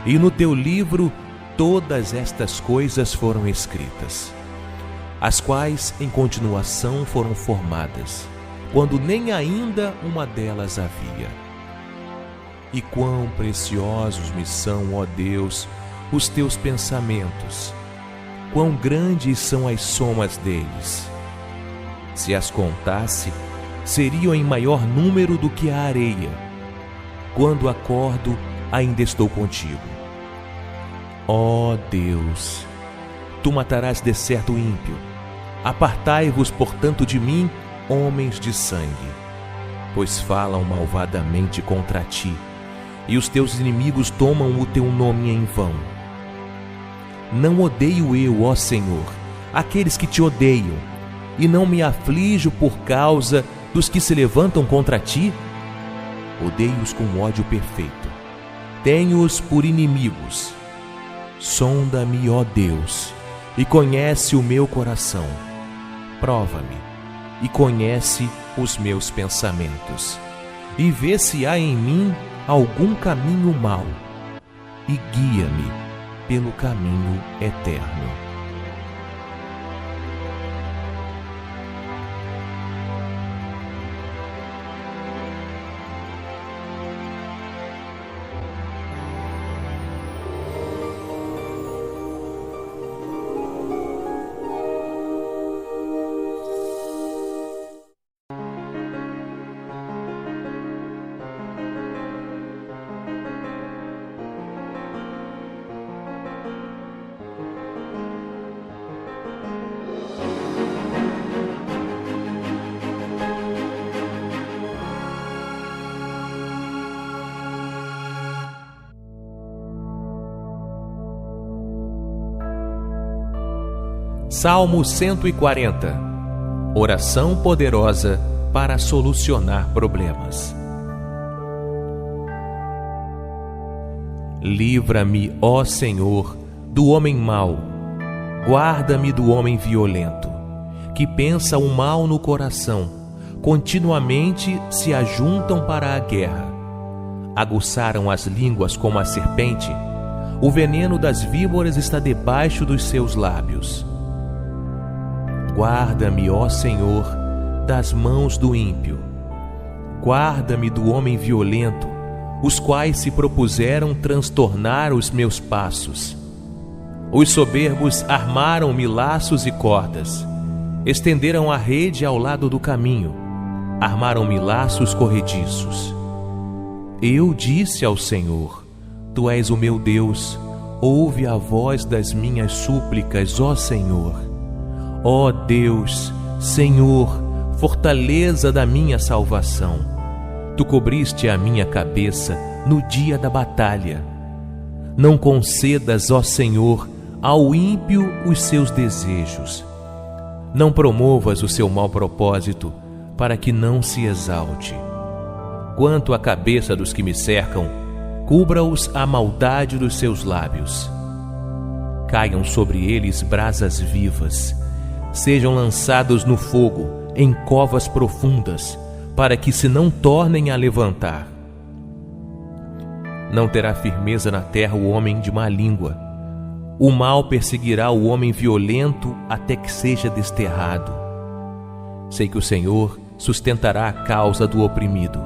e no teu livro todas estas coisas foram escritas, as quais em continuação foram formadas, quando nem ainda uma delas havia. E quão preciosos me são, ó Deus, os teus pensamentos, quão grandes são as somas deles. Se as contasse, seriam em maior número do que a areia. Quando acordo, ainda estou contigo. Ó Deus, tu matarás de certo o ímpio. Apartai-vos, portanto, de mim, homens de sangue, pois falam malvadamente contra ti, e os teus inimigos tomam o teu nome em vão. Não odeio eu, ó Senhor, aqueles que te odeiam, e não me aflijo por causa dos que se levantam contra ti? Odeio-os com ódio perfeito, tenho-os por inimigos. Sonda-me, ó Deus, e conhece o meu coração. Prova-me e conhece os meus pensamentos, e vê se há em mim algum caminho mau, e guia-me pelo caminho eterno. Salmo 140. Oração poderosa para solucionar problemas. Livra-me, ó Senhor, do homem mau. Guarda-me do homem violento, que pensa o mal no coração, continuamente se ajuntam para a guerra. Aguçaram as línguas como a serpente, o veneno das víboras está debaixo dos seus lábios. Guarda-me, ó Senhor, das mãos do ímpio. Guarda-me do homem violento, os quais se propuseram transtornar os meus passos. Os soberbos armaram-me laços e cordas, estenderam a rede ao lado do caminho, armaram-me laços corrediços. Eu disse ao Senhor: Tu és o meu Deus, ouve a voz das minhas súplicas, ó Senhor. Ó Deus, Senhor, fortaleza da minha salvação. Tu cobriste a minha cabeça no dia da batalha. Não concedas, ó Senhor, ao ímpio os seus desejos. Não promovas o seu mau propósito, para que não se exalte. Quanto à cabeça dos que me cercam, cubra-os a maldade dos seus lábios. Caiam sobre eles brasas vivas, sejam lançados no fogo, em covas profundas, para que se não tornem a levantar. Não terá firmeza na terra o homem de má língua. O mal perseguirá o homem violento até que seja desterrado. Sei que o Senhor sustentará a causa do oprimido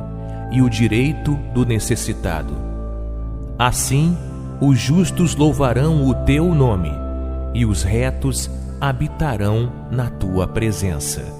e o direito do necessitado. Assim, os justos louvarão o teu nome e os retos habitarão na tua presença.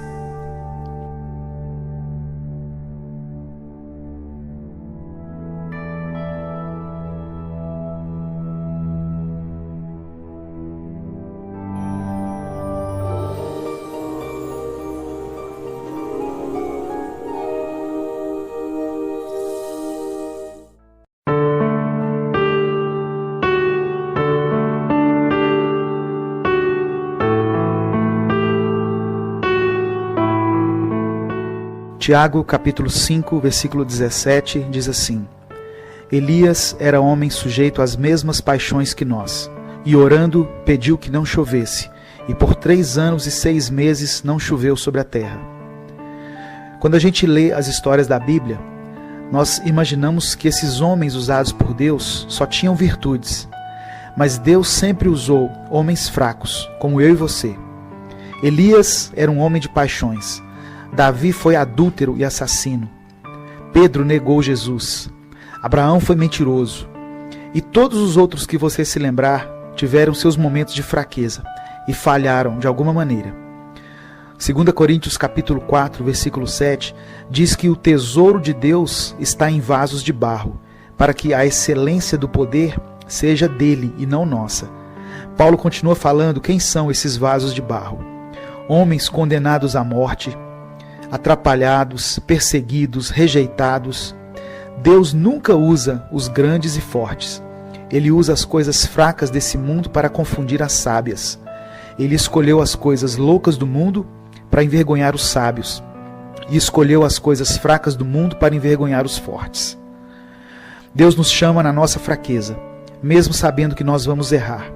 Tiago, capítulo 5, versículo 17, diz assim: Elias era homem sujeito às mesmas paixões que nós, e orando pediu que não chovesse, e por 3 anos e 6 meses não choveu sobre a terra. Quando a gente lê as histórias da Bíblia, nós imaginamos que esses homens usados por Deus só tinham virtudes, mas Deus sempre usou homens fracos, como eu e você. Elias era um homem de paixões. Davi foi adúltero e assassino. Pedro negou Jesus. Abraão foi mentiroso. E todos os outros que você se lembrar tiveram seus momentos de fraqueza e falharam de alguma maneira. 2 Coríntios capítulo 4, versículo 7 diz que o tesouro de Deus está em vasos de barro, para que a excelência do poder seja dele e não nossa. Paulo continua falando quem são esses vasos de barro. Homens condenados à morte, atrapalhados, perseguidos, rejeitados. Deus nunca usa os grandes e fortes. Ele usa as coisas fracas desse mundo para confundir as sábias. Ele escolheu as coisas loucas do mundo para envergonhar os sábios, e escolheu as coisas fracas do mundo para envergonhar os fortes. Deus nos chama na nossa fraqueza, mesmo sabendo que nós vamos errar.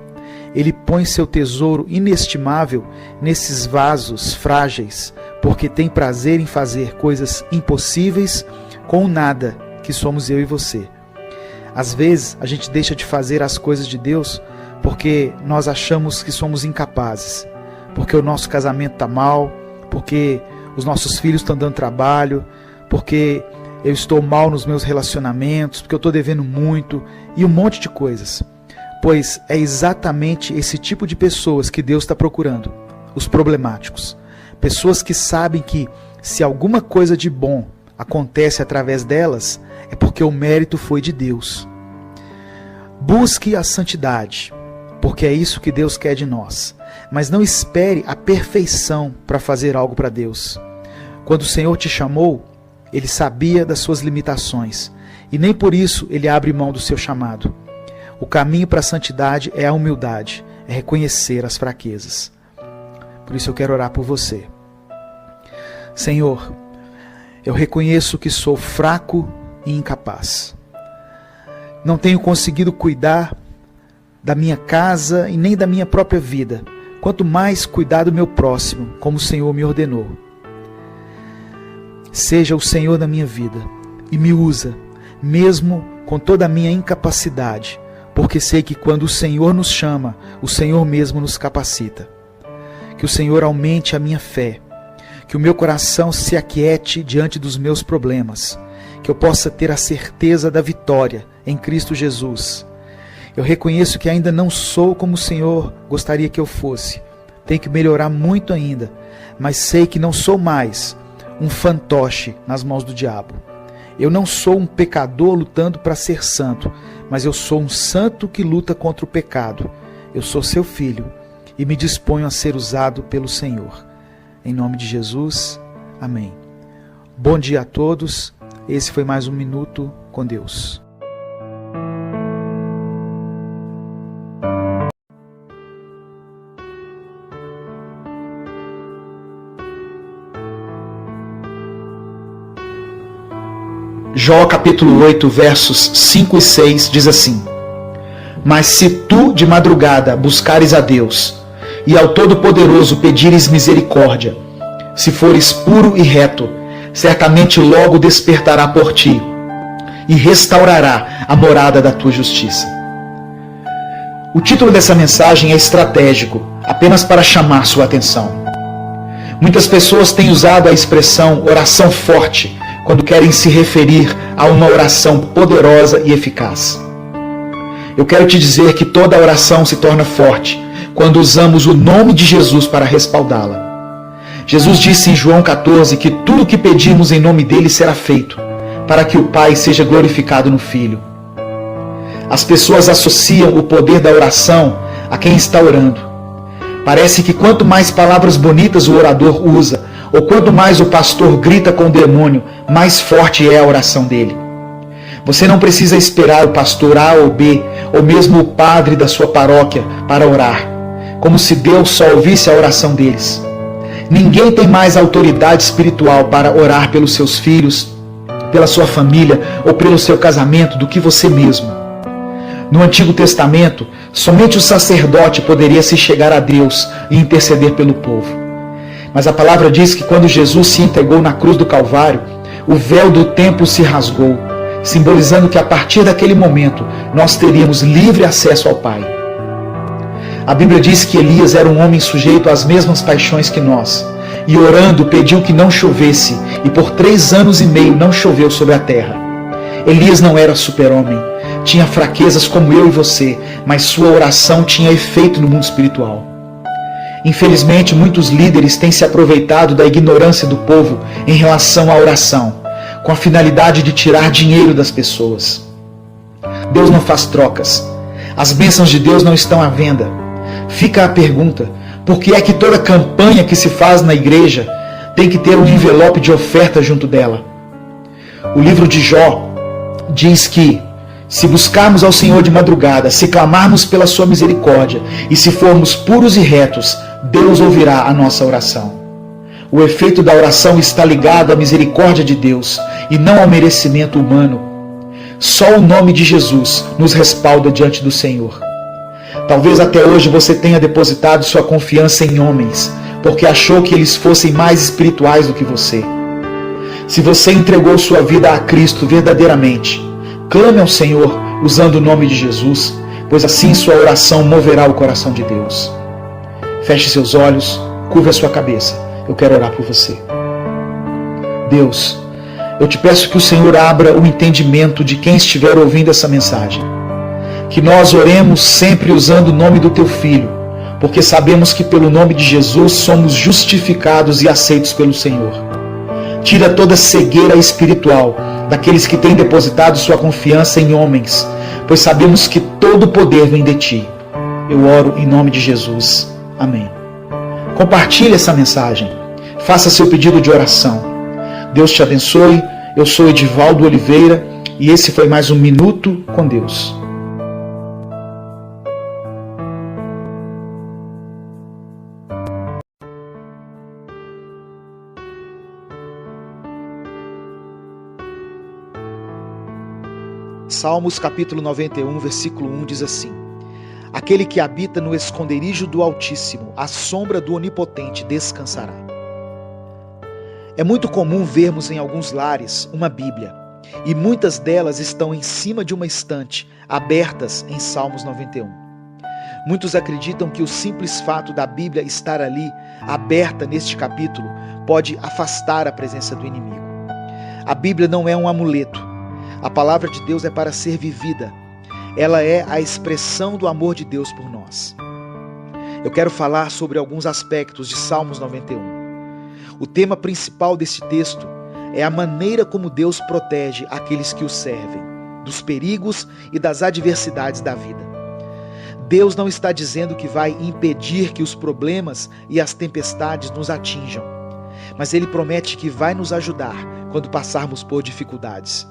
Ele põe seu tesouro inestimável nesses vasos frágeis, porque tem prazer em fazer coisas impossíveis com o nada que somos eu e você. Às vezes a gente deixa de fazer as coisas de Deus porque nós achamos que somos incapazes, porque o nosso casamento está mal, porque os nossos filhos estão dando trabalho, porque eu estou mal nos meus relacionamentos, porque eu estou devendo muito e um monte de coisas. Pois é exatamente esse tipo de pessoas que Deus está procurando, os problemáticos. Pessoas que sabem que se alguma coisa de bom acontece através delas, é porque o mérito foi de Deus. Busque a santidade, porque é isso que Deus quer de nós. Mas não espere a perfeição para fazer algo para Deus. Quando o Senhor te chamou, Ele sabia das suas limitações, e nem por isso Ele abre mão do seu chamado. O caminho para a santidade é a humildade, é reconhecer as fraquezas. Por isso eu quero orar por você. Senhor, eu reconheço que sou fraco e incapaz. Não tenho conseguido cuidar da minha casa e nem da minha própria vida, quanto mais cuidar do meu próximo, como o Senhor me ordenou. Seja o Senhor na minha vida e me usa, mesmo com toda a minha incapacidade, porque sei que quando o Senhor nos chama, o Senhor mesmo nos capacita. Que o Senhor aumente a minha fé, que o meu coração se aquiete diante dos meus problemas, que eu possa ter a certeza da vitória em Cristo Jesus. Eu reconheço que ainda não sou como o Senhor gostaria que eu fosse. Tenho que melhorar muito ainda, mas sei que não sou mais um fantoche nas mãos do diabo. Eu não sou um pecador lutando para ser santo, mas eu sou um santo que luta contra o pecado. Eu sou seu filho e me disponho a ser usado pelo Senhor. Em nome de Jesus, amém. Bom dia a todos. Esse foi mais um Minuto com Deus. Jó capítulo 8, versos 5 e 6 diz assim: Mas se tu de madrugada buscares a Deus, e ao Todo-Poderoso pedires misericórdia, se fores puro e reto, certamente logo despertará por ti, e restaurará a morada da tua justiça. O título dessa mensagem é estratégico, apenas para chamar sua atenção. Muitas pessoas têm usado a expressão oração forte, quando querem se referir a uma oração poderosa e eficaz. Eu quero te dizer que toda oração se torna forte quando usamos o nome de Jesus para respaldá-la. Jesus disse em João 14 que tudo o que pedirmos em nome dele será feito, para que o Pai seja glorificado no Filho. As pessoas associam o poder da oração a quem está orando. Parece que quanto mais palavras bonitas o orador usa, ou quanto mais o pastor grita com o demônio, mais forte é a oração dele. Você não precisa esperar o pastor A ou B, ou mesmo o padre da sua paróquia para orar, como se Deus só ouvisse a oração deles. Ninguém tem mais autoridade espiritual para orar pelos seus filhos, pela sua família ou pelo seu casamento do que você mesmo. No Antigo Testamento, somente o sacerdote poderia se chegar a Deus e interceder pelo povo. Mas a palavra diz que quando Jesus se entregou na cruz do Calvário, o véu do templo se rasgou, simbolizando que a partir daquele momento nós teríamos livre acesso ao Pai. A Bíblia diz que Elias era um homem sujeito às mesmas paixões que nós, e orando pediu que não chovesse, e por 3 anos e meio não choveu sobre a terra. Elias não era super-homem, tinha fraquezas como eu e você, mas sua oração tinha efeito no mundo espiritual. Infelizmente, muitos líderes têm se aproveitado da ignorância do povo em relação à oração, com a finalidade de tirar dinheiro das pessoas. Deus não faz trocas. As bênçãos de Deus não estão à venda. Fica a pergunta: por que é que toda campanha que se faz na igreja tem que ter um envelope de oferta junto dela? O livro de Jó diz que se buscarmos ao Senhor de madrugada, se clamarmos pela sua misericórdia e se formos puros e retos, Deus ouvirá a nossa oração. O efeito da oração está ligado à misericórdia de Deus e não ao merecimento humano. Só o nome de Jesus nos respalda diante do Senhor. Talvez até hoje você tenha depositado sua confiança em homens, porque achou que eles fossem mais espirituais do que você. Se você entregou sua vida a Cristo verdadeiramente, clame ao Senhor usando o nome de Jesus, pois assim sua oração moverá o coração de Deus. Feche seus olhos, curve a sua cabeça. Eu quero orar por você. Deus, eu te peço que o Senhor abra o entendimento de quem estiver ouvindo essa mensagem. Que nós oremos sempre usando o nome do Teu Filho, porque sabemos que pelo nome de Jesus somos justificados e aceitos pelo Senhor. Tira toda cegueira espiritual daqueles que têm depositado sua confiança em homens, pois sabemos que todo o poder vem de Ti. Eu oro em nome de Jesus. Amém. Compartilhe essa mensagem. Faça seu pedido de oração. Deus te abençoe. Eu sou Edivaldo Oliveira e esse foi mais um Minuto com Deus. Salmos capítulo 91, versículo 1 diz assim: aquele que habita no esconderijo do Altíssimo, à sombra do Onipotente descansará. É muito comum vermos em alguns lares uma Bíblia, e muitas delas estão em cima de uma estante, abertas em Salmos 91. Muitos acreditam que o simples fato da Bíblia estar ali, aberta neste capítulo, pode afastar a presença do inimigo. A Bíblia não é um amuleto. A palavra de Deus é para ser vivida. Ela é a expressão do amor de Deus por nós. Eu quero falar sobre alguns aspectos de Salmos 91. O tema principal desse texto é a maneira como Deus protege aqueles que o servem, dos perigos e das adversidades da vida. Deus não está dizendo que vai impedir que os problemas e as tempestades nos atinjam, mas Ele promete que vai nos ajudar quando passarmos por dificuldades.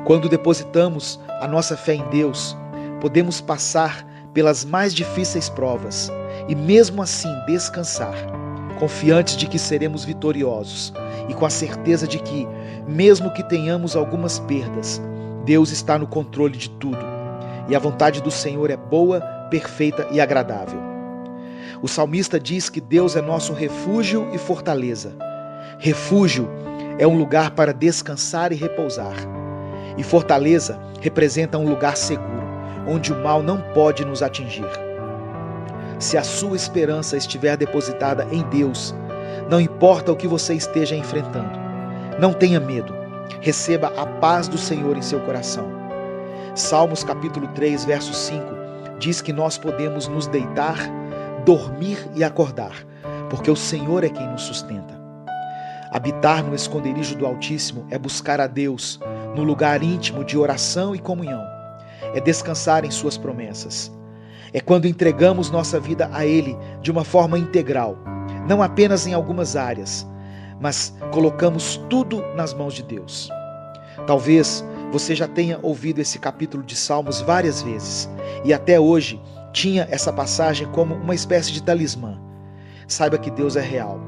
Quando depositamos a nossa fé em Deus, podemos passar pelas mais difíceis provas e mesmo assim descansar, confiantes de que seremos vitoriosos e com a certeza de que, mesmo que tenhamos algumas perdas, Deus está no controle de tudo e a vontade do Senhor é boa, perfeita e agradável. O salmista diz que Deus é nosso refúgio e fortaleza. Refúgio é um lugar para descansar e repousar. E fortaleza representa um lugar seguro, onde o mal não pode nos atingir. Se a sua esperança estiver depositada em Deus, não importa o que você esteja enfrentando, não tenha medo, receba a paz do Senhor em seu coração. Salmos capítulo 3, verso 5, diz que nós podemos nos deitar, dormir e acordar, porque o Senhor é quem nos sustenta. Habitar no esconderijo do Altíssimo é buscar a Deus no lugar íntimo de oração e comunhão. É descansar em suas promessas. É quando entregamos nossa vida a Ele de uma forma integral, não apenas em algumas áreas, mas colocamos tudo nas mãos de Deus. Talvez você já tenha ouvido esse capítulo de Salmos várias vezes e até hoje tinha essa passagem como uma espécie de talismã. Saiba que Deus é real.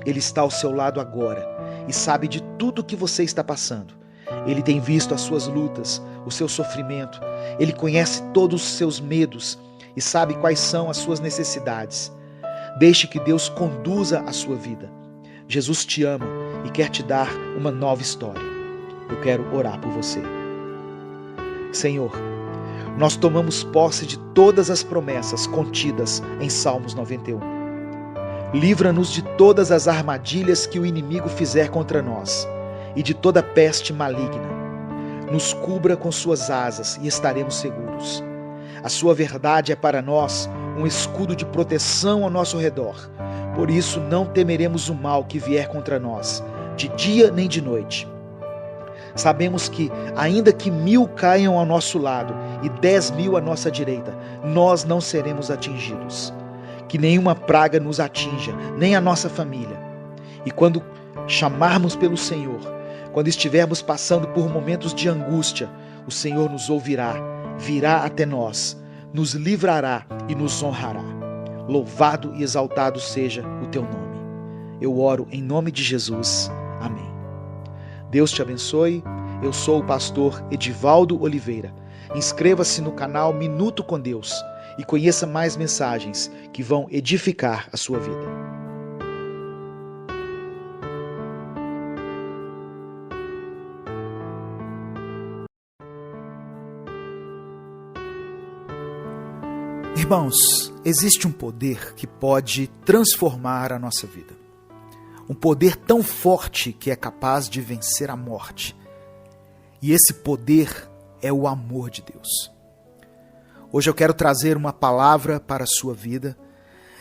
Ele está ao seu lado agora e sabe de tudo que você está passando. Ele tem visto as suas lutas, o seu sofrimento. Ele conhece todos os seus medos e sabe quais são as suas necessidades. Deixe que Deus conduza a sua vida. Jesus te ama e quer te dar uma nova história. Eu quero orar por você. Senhor, nós tomamos posse de todas as promessas contidas em Salmos 91. Livra-nos de todas as armadilhas que o inimigo fizer contra nós e de toda peste maligna. Nos cubra com suas asas e estaremos seguros. A sua verdade é para nós um escudo de proteção ao nosso redor. Por isso não temeremos o mal que vier contra nós, de dia nem de noite. Sabemos que, ainda que 1000 caiam ao nosso lado e 10.000 à nossa direita, nós não seremos atingidos. Que nenhuma praga nos atinja, nem a nossa família. E quando chamarmos pelo Senhor, quando estivermos passando por momentos de angústia, o Senhor nos ouvirá, virá até nós, nos livrará e nos honrará. Louvado e exaltado seja o teu nome. Eu oro em nome de Jesus. Amém. Deus te abençoe. Eu sou o pastor Edivaldo Oliveira. Inscreva-se no canal Minuto com Deus e conheça mais mensagens que vão edificar a sua vida. Irmãos, existe um poder que pode transformar a nossa vida. Um poder tão forte que é capaz de vencer a morte. E esse poder é o amor de Deus. Hoje eu quero trazer uma palavra para a sua vida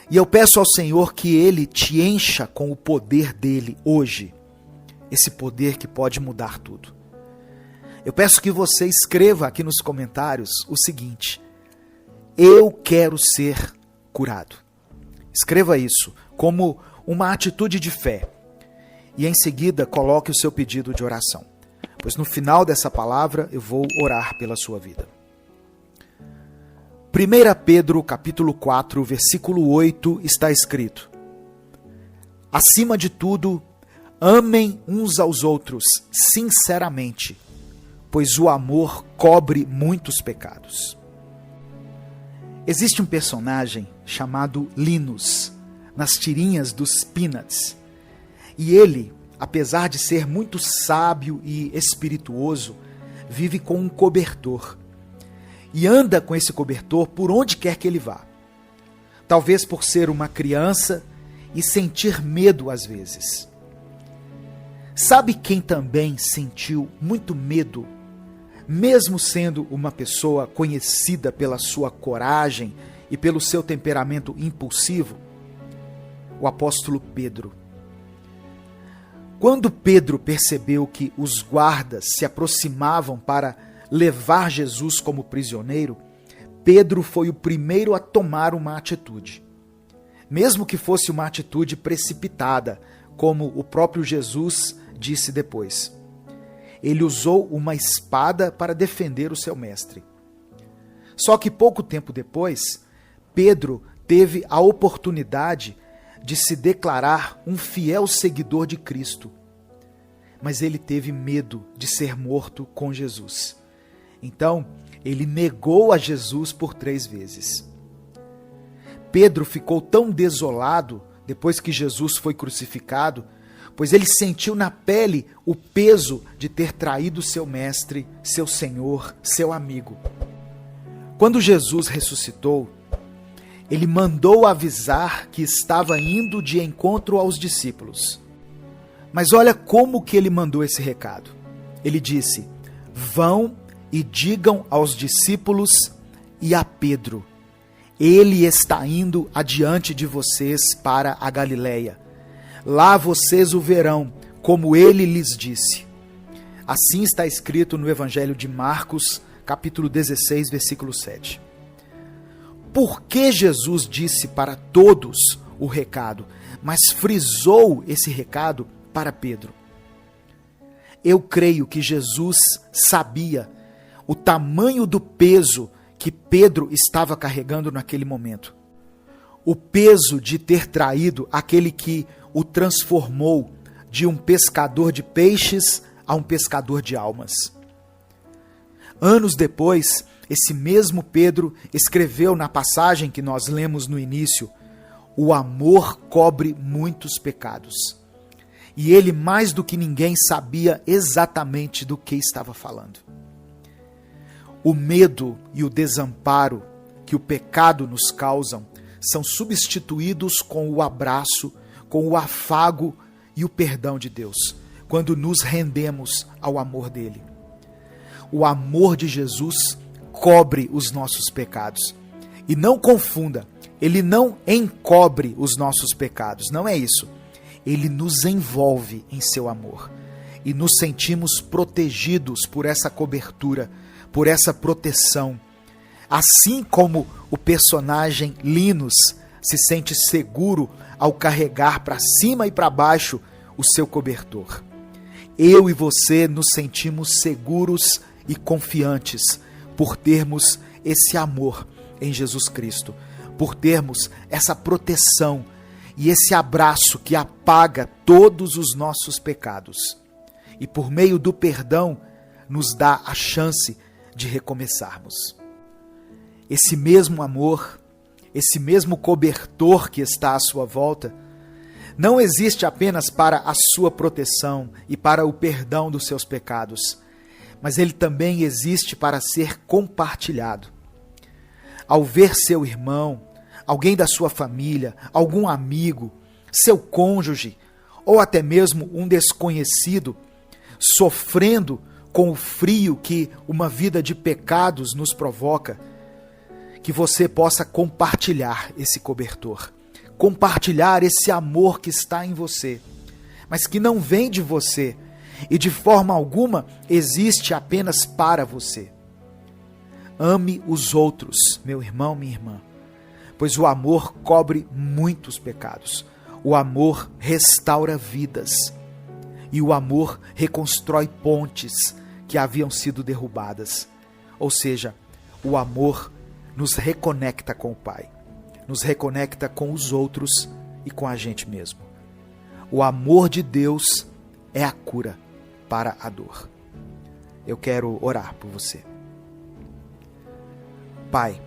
e eu peço ao Senhor que Ele te encha com o poder dEle hoje. Esse poder que pode mudar tudo. Eu peço que você escreva aqui nos comentários o seguinte: eu quero ser curado. Escreva isso como uma atitude de fé e em seguida coloque o seu pedido de oração, pois no final dessa palavra eu vou orar pela sua vida. 1 Pedro capítulo 4, versículo 8 está escrito: acima de tudo, amem uns aos outros sinceramente, pois o amor cobre muitos pecados. Existe um personagem chamado Linus, nas tirinhas dos Peanuts. E ele, apesar de ser muito sábio e espirituoso, vive com um cobertor. E anda com esse cobertor por onde quer que ele vá. Talvez por ser uma criança e sentir medo às vezes. Sabe quem também sentiu muito medo, mesmo sendo uma pessoa conhecida pela sua coragem e pelo seu temperamento impulsivo? O apóstolo Pedro. Quando Pedro percebeu que os guardas se aproximavam para levar Jesus como prisioneiro, Pedro foi o primeiro a tomar uma atitude. Mesmo que fosse uma atitude precipitada, como o próprio Jesus disse depois. Ele usou uma espada para defender o seu mestre. Só que pouco tempo depois, Pedro teve a oportunidade de se declarar um fiel seguidor de Cristo. Mas ele teve medo de ser morto com Jesus. Então, ele negou a Jesus por 3 vezes. Pedro ficou tão desolado depois que Jesus foi crucificado, pois ele sentiu na pele o peso de ter traído seu mestre, seu Senhor, seu amigo. Quando Jesus ressuscitou, ele mandou avisar que estava indo de encontro aos discípulos. Mas olha como que ele mandou esse recado. Ele disse: vão e digam aos discípulos e a Pedro: ele está indo adiante de vocês para a Galileia. Lá vocês o verão, como ele lhes disse. Assim está escrito no Evangelho de Marcos, capítulo 16, versículo 7. Por que Jesus disse para todos o recado, mas frisou esse recado para Pedro? Eu creio que Jesus sabia o tamanho do peso que Pedro estava carregando naquele momento. O peso de ter traído aquele que o transformou de um pescador de peixes a um pescador de almas. Anos depois, esse mesmo Pedro escreveu na passagem que nós lemos no início: o amor cobre muitos pecados. E ele, mais do que ninguém, sabia exatamente do que estava falando. O medo e o desamparo que o pecado nos causam são substituídos com o abraço, com o afago e o perdão de Deus, quando nos rendemos ao amor dele. O amor de Jesus cobre os nossos pecados. E não confunda, ele não encobre os nossos pecados, não é isso. Ele nos envolve em seu amor e nos sentimos protegidos por essa cobertura, por essa proteção. Assim como o personagem Linus se sente seguro ao carregar para cima e para baixo o seu cobertor. Eu e você nos sentimos seguros e confiantes por termos esse amor em Jesus Cristo, por termos essa proteção e esse abraço que apaga todos os nossos pecados. E por meio do perdão nos dá a chance de recomeçarmos. Esse mesmo amor, esse mesmo cobertor que está à sua volta, não existe apenas para a sua proteção e para o perdão dos seus pecados, mas ele também existe para ser compartilhado. Ao ver seu irmão, alguém da sua família, algum amigo, seu cônjuge, ou até mesmo um desconhecido, sofrendo com o frio que uma vida de pecados nos provoca, que você possa compartilhar esse cobertor, compartilhar esse amor que está em você, mas que não vem de você e de forma alguma existe apenas para você. Ame os outros, meu irmão, minha irmã, pois o amor cobre muitos pecados. O amor restaura vidas e o amor reconstrói pontes que haviam sido derrubadas. Ou seja, o amor nos reconecta com o Pai, nos reconecta com os outros e com a gente mesmo. O amor de Deus é a cura para a dor. eu quero orar por você. Pai,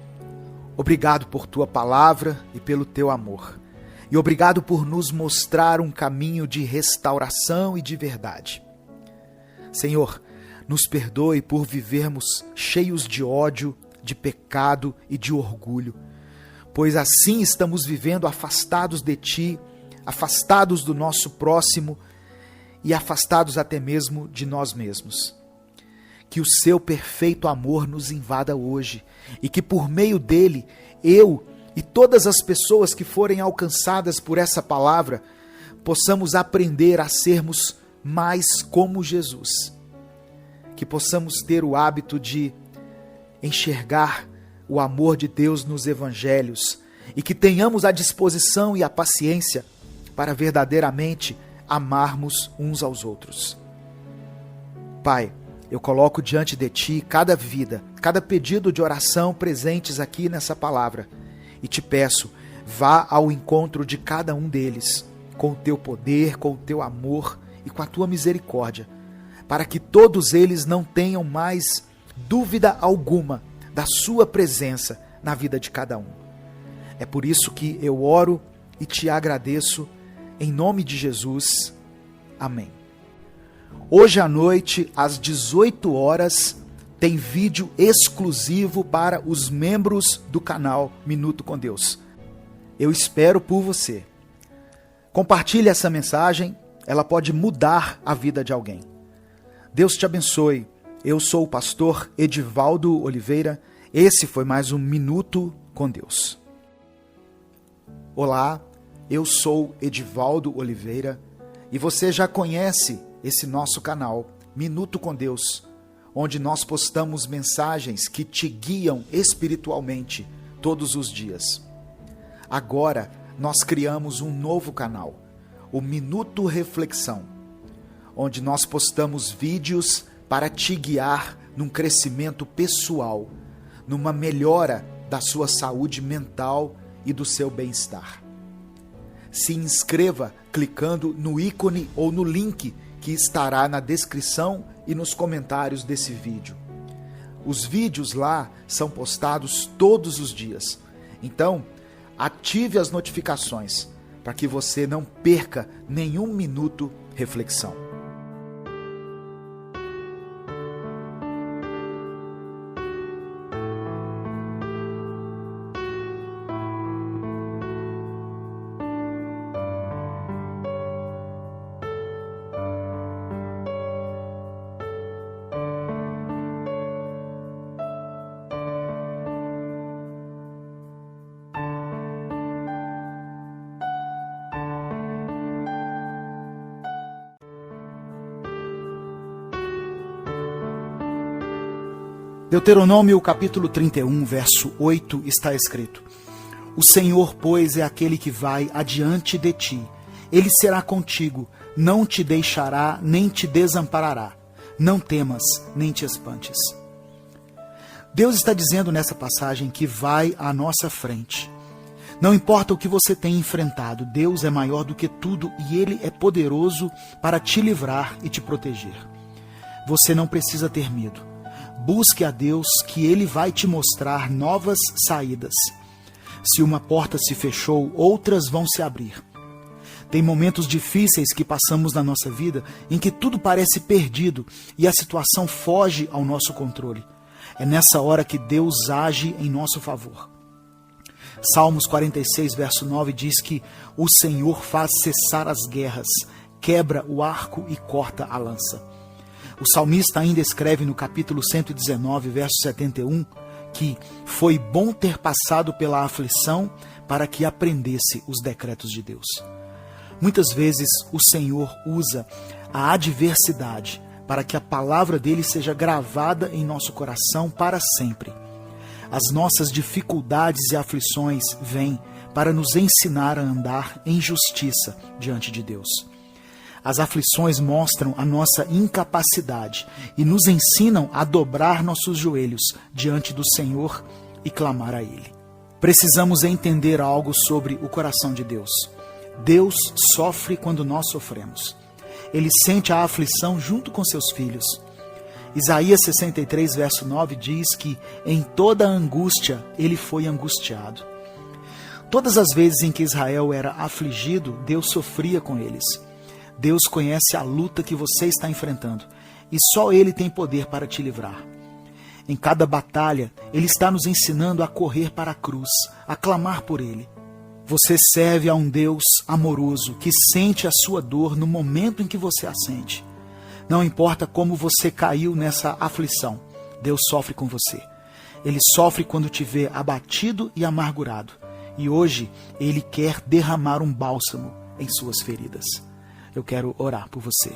obrigado por tua palavra e pelo teu amor. E obrigado por nos mostrar um caminho de restauração e de verdade. Senhor, nos perdoe por vivermos cheios de ódio, de pecado e de orgulho, pois assim estamos vivendo afastados de Ti, afastados do nosso próximo e afastados até mesmo de nós mesmos. Que o seu perfeito amor nos invada hoje e que por meio dele, eu e todas as pessoas que forem alcançadas por essa palavra, possamos aprender a sermos mais como Jesus. Que possamos ter o hábito de enxergar o amor de Deus nos evangelhos e que tenhamos a disposição e a paciência para verdadeiramente amarmos uns aos outros. Pai, eu coloco diante de Ti cada vida, cada pedido de oração presentes aqui nessa palavra e te peço, vá ao encontro de cada um deles, com o Teu poder, com o Teu amor e com a Tua misericórdia, para que todos eles não tenham mais dúvida alguma da Sua presença na vida de cada um. É por isso que eu oro e te agradeço, em nome de Jesus. Amém. Hoje à noite, às 18 horas, tem vídeo exclusivo para os membros do canal Minuto com Deus. Eu espero por você. Compartilhe essa mensagem, ela pode mudar a vida de alguém. Deus te abençoe. Eu sou o pastor Edivaldo Oliveira. Esse foi mais um Minuto com Deus. Olá, eu sou Edivaldo Oliveira e você já conhece esse nosso canal, Minuto com Deus, onde nós postamos mensagens que te guiam espiritualmente todos os dias. Agora, nós criamos um novo canal, o Minuto Reflexão, onde nós postamos vídeos para te guiar num crescimento pessoal, numa melhora da sua saúde mental e do seu bem-estar. Se inscreva clicando no ícone ou no link que estará na descrição e nos comentários desse vídeo. Os vídeos lá são postados todos os dias. Então, ative as notificações para que você não perca nenhum minuto reflexão. Deuteronômio capítulo 31, verso 8 está escrito: O Senhor, pois, é aquele que vai adiante de ti. Ele será contigo, não te deixará, nem te desamparará. Não temas, nem te espantes. Deus está dizendo nessa passagem que vai à nossa frente. Não importa o que você tem enfrentado, Deus é maior do que tudo e Ele é poderoso para te livrar e te proteger. Você não precisa ter medo. Busque a Deus que Ele vai te mostrar novas saídas. Se uma porta se fechou, outras vão se abrir. Tem momentos difíceis que passamos na nossa vida em que tudo parece perdido e a situação foge ao nosso controle. É nessa hora que Deus age em nosso favor. Salmos 46, verso 9 diz que o Senhor faz cessar as guerras, quebra o arco e corta a lança. O salmista ainda escreve no capítulo 119, verso 71, que foi bom ter passado pela aflição para que aprendesse os decretos de Deus. Muitas vezes o Senhor usa a adversidade para que a palavra dele seja gravada em nosso coração para sempre. As nossas dificuldades e aflições vêm para nos ensinar a andar em justiça diante de Deus. As aflições mostram a nossa incapacidade e nos ensinam a dobrar nossos joelhos diante do Senhor e clamar a Ele. Precisamos entender algo sobre o coração de Deus. Deus sofre quando nós sofremos. Ele sente a aflição junto com seus filhos. Isaías 63, verso 9 diz que em toda angústia ele foi angustiado. Todas as vezes em que Israel era afligido, Deus sofria com eles. Deus conhece a luta que você está enfrentando e só Ele tem poder para te livrar. Em cada batalha, Ele está nos ensinando a correr para a cruz, a clamar por Ele. Você serve a um Deus amoroso que sente a sua dor no momento em que você a sente. Não importa como você caiu nessa aflição, Deus sofre com você. Ele sofre quando te vê abatido e amargurado. E hoje, Ele quer derramar um bálsamo em suas feridas. Eu quero orar por você.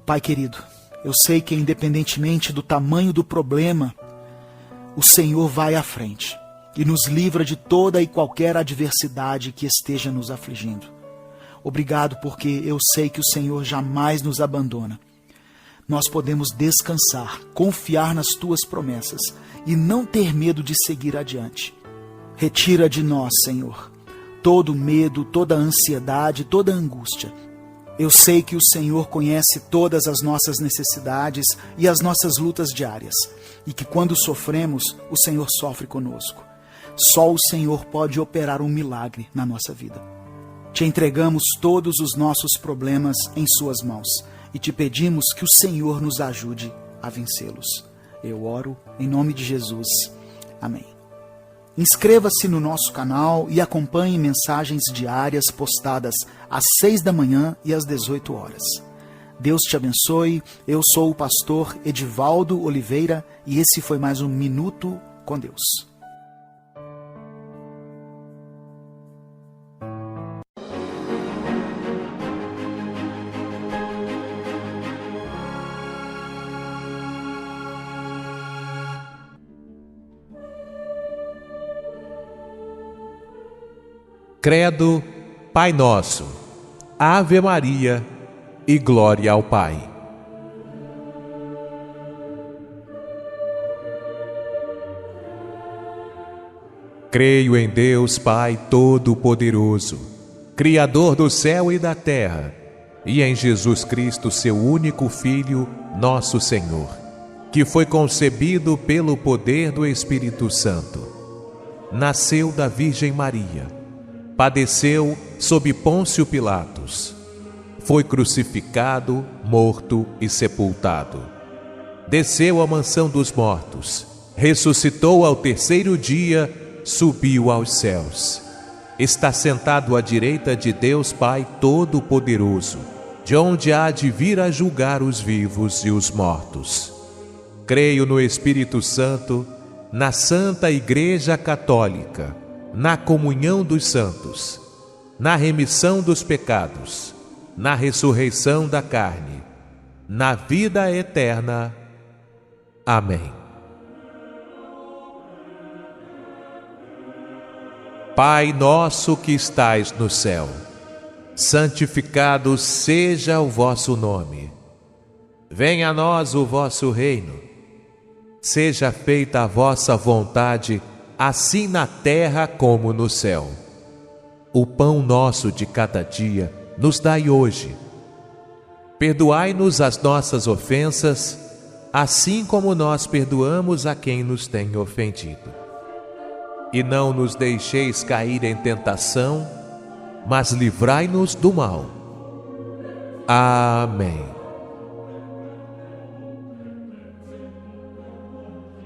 Pai querido, eu sei que independentemente do tamanho do problema, o Senhor vai à frente e nos livra de toda e qualquer adversidade que esteja nos afligindo. Obrigado porque eu sei que o Senhor jamais nos abandona. Nós podemos descansar, confiar nas Tuas promessas e não ter medo de seguir adiante. Retira de nós, Senhor, todo medo, toda ansiedade, toda angústia. Eu sei que o Senhor conhece todas as nossas necessidades e as nossas lutas diárias, e que quando sofremos, o Senhor sofre conosco. Só o Senhor pode operar um milagre na nossa vida. Te entregamos todos os nossos problemas em Suas mãos e te pedimos que o Senhor nos ajude a vencê-los. Eu oro em nome de Jesus. Amém. Inscreva-se no nosso canal e acompanhe mensagens diárias postadas às 6 da manhã e às 18 horas. Deus te abençoe. Eu sou o pastor Edivaldo Oliveira e esse foi mais um Minuto com Deus. Credo, Pai Nosso, Ave Maria e Glória ao Pai. Creio em Deus Pai Todo-Poderoso, Criador do céu e da terra, e em Jesus Cristo, seu único Filho, nosso Senhor, que foi concebido pelo poder do Espírito Santo. Nasceu da Virgem Maria. Padeceu sob Pôncio Pilatos, foi crucificado, morto e sepultado. Desceu à mansão dos mortos, ressuscitou ao terceiro dia, subiu aos céus. Está sentado à direita de Deus Pai Todo-Poderoso, de onde há de vir a julgar os vivos e os mortos. Creio no Espírito Santo, na Santa Igreja Católica, na comunhão dos santos, na remissão dos pecados, na ressurreição da carne, na vida eterna. Amém. Pai nosso que estais no céu, santificado seja o vosso nome. Venha a nós o vosso reino. Seja feita a vossa vontade, assim na terra como no céu. O pão nosso de cada dia nos dai hoje. Perdoai-nos as nossas ofensas, assim como nós perdoamos a quem nos tem ofendido. E não nos deixeis cair em tentação, mas livrai-nos do mal. Amém.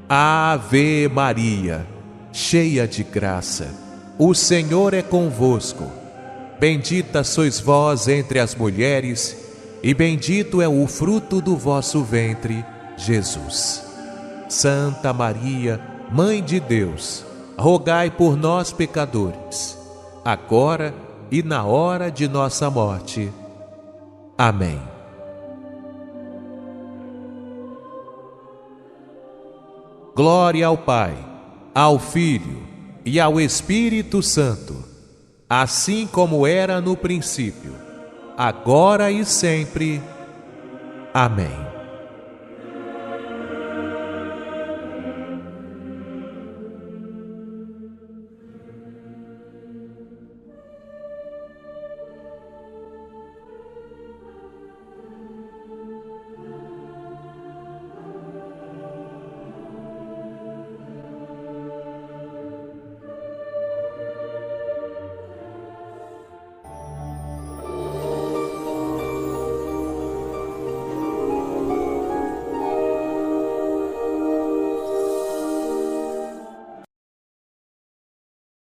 Ave Maria, cheia de graça, o Senhor é convosco. Bendita sois vós entre as mulheres, e bendito é o fruto do vosso ventre, Jesus. Santa Maria, Mãe de Deus, rogai por nós, pecadores, agora e na hora de nossa morte. Amém. Glória ao Pai, ao Filho e ao Espírito Santo, assim como era no princípio, agora e sempre. Amém.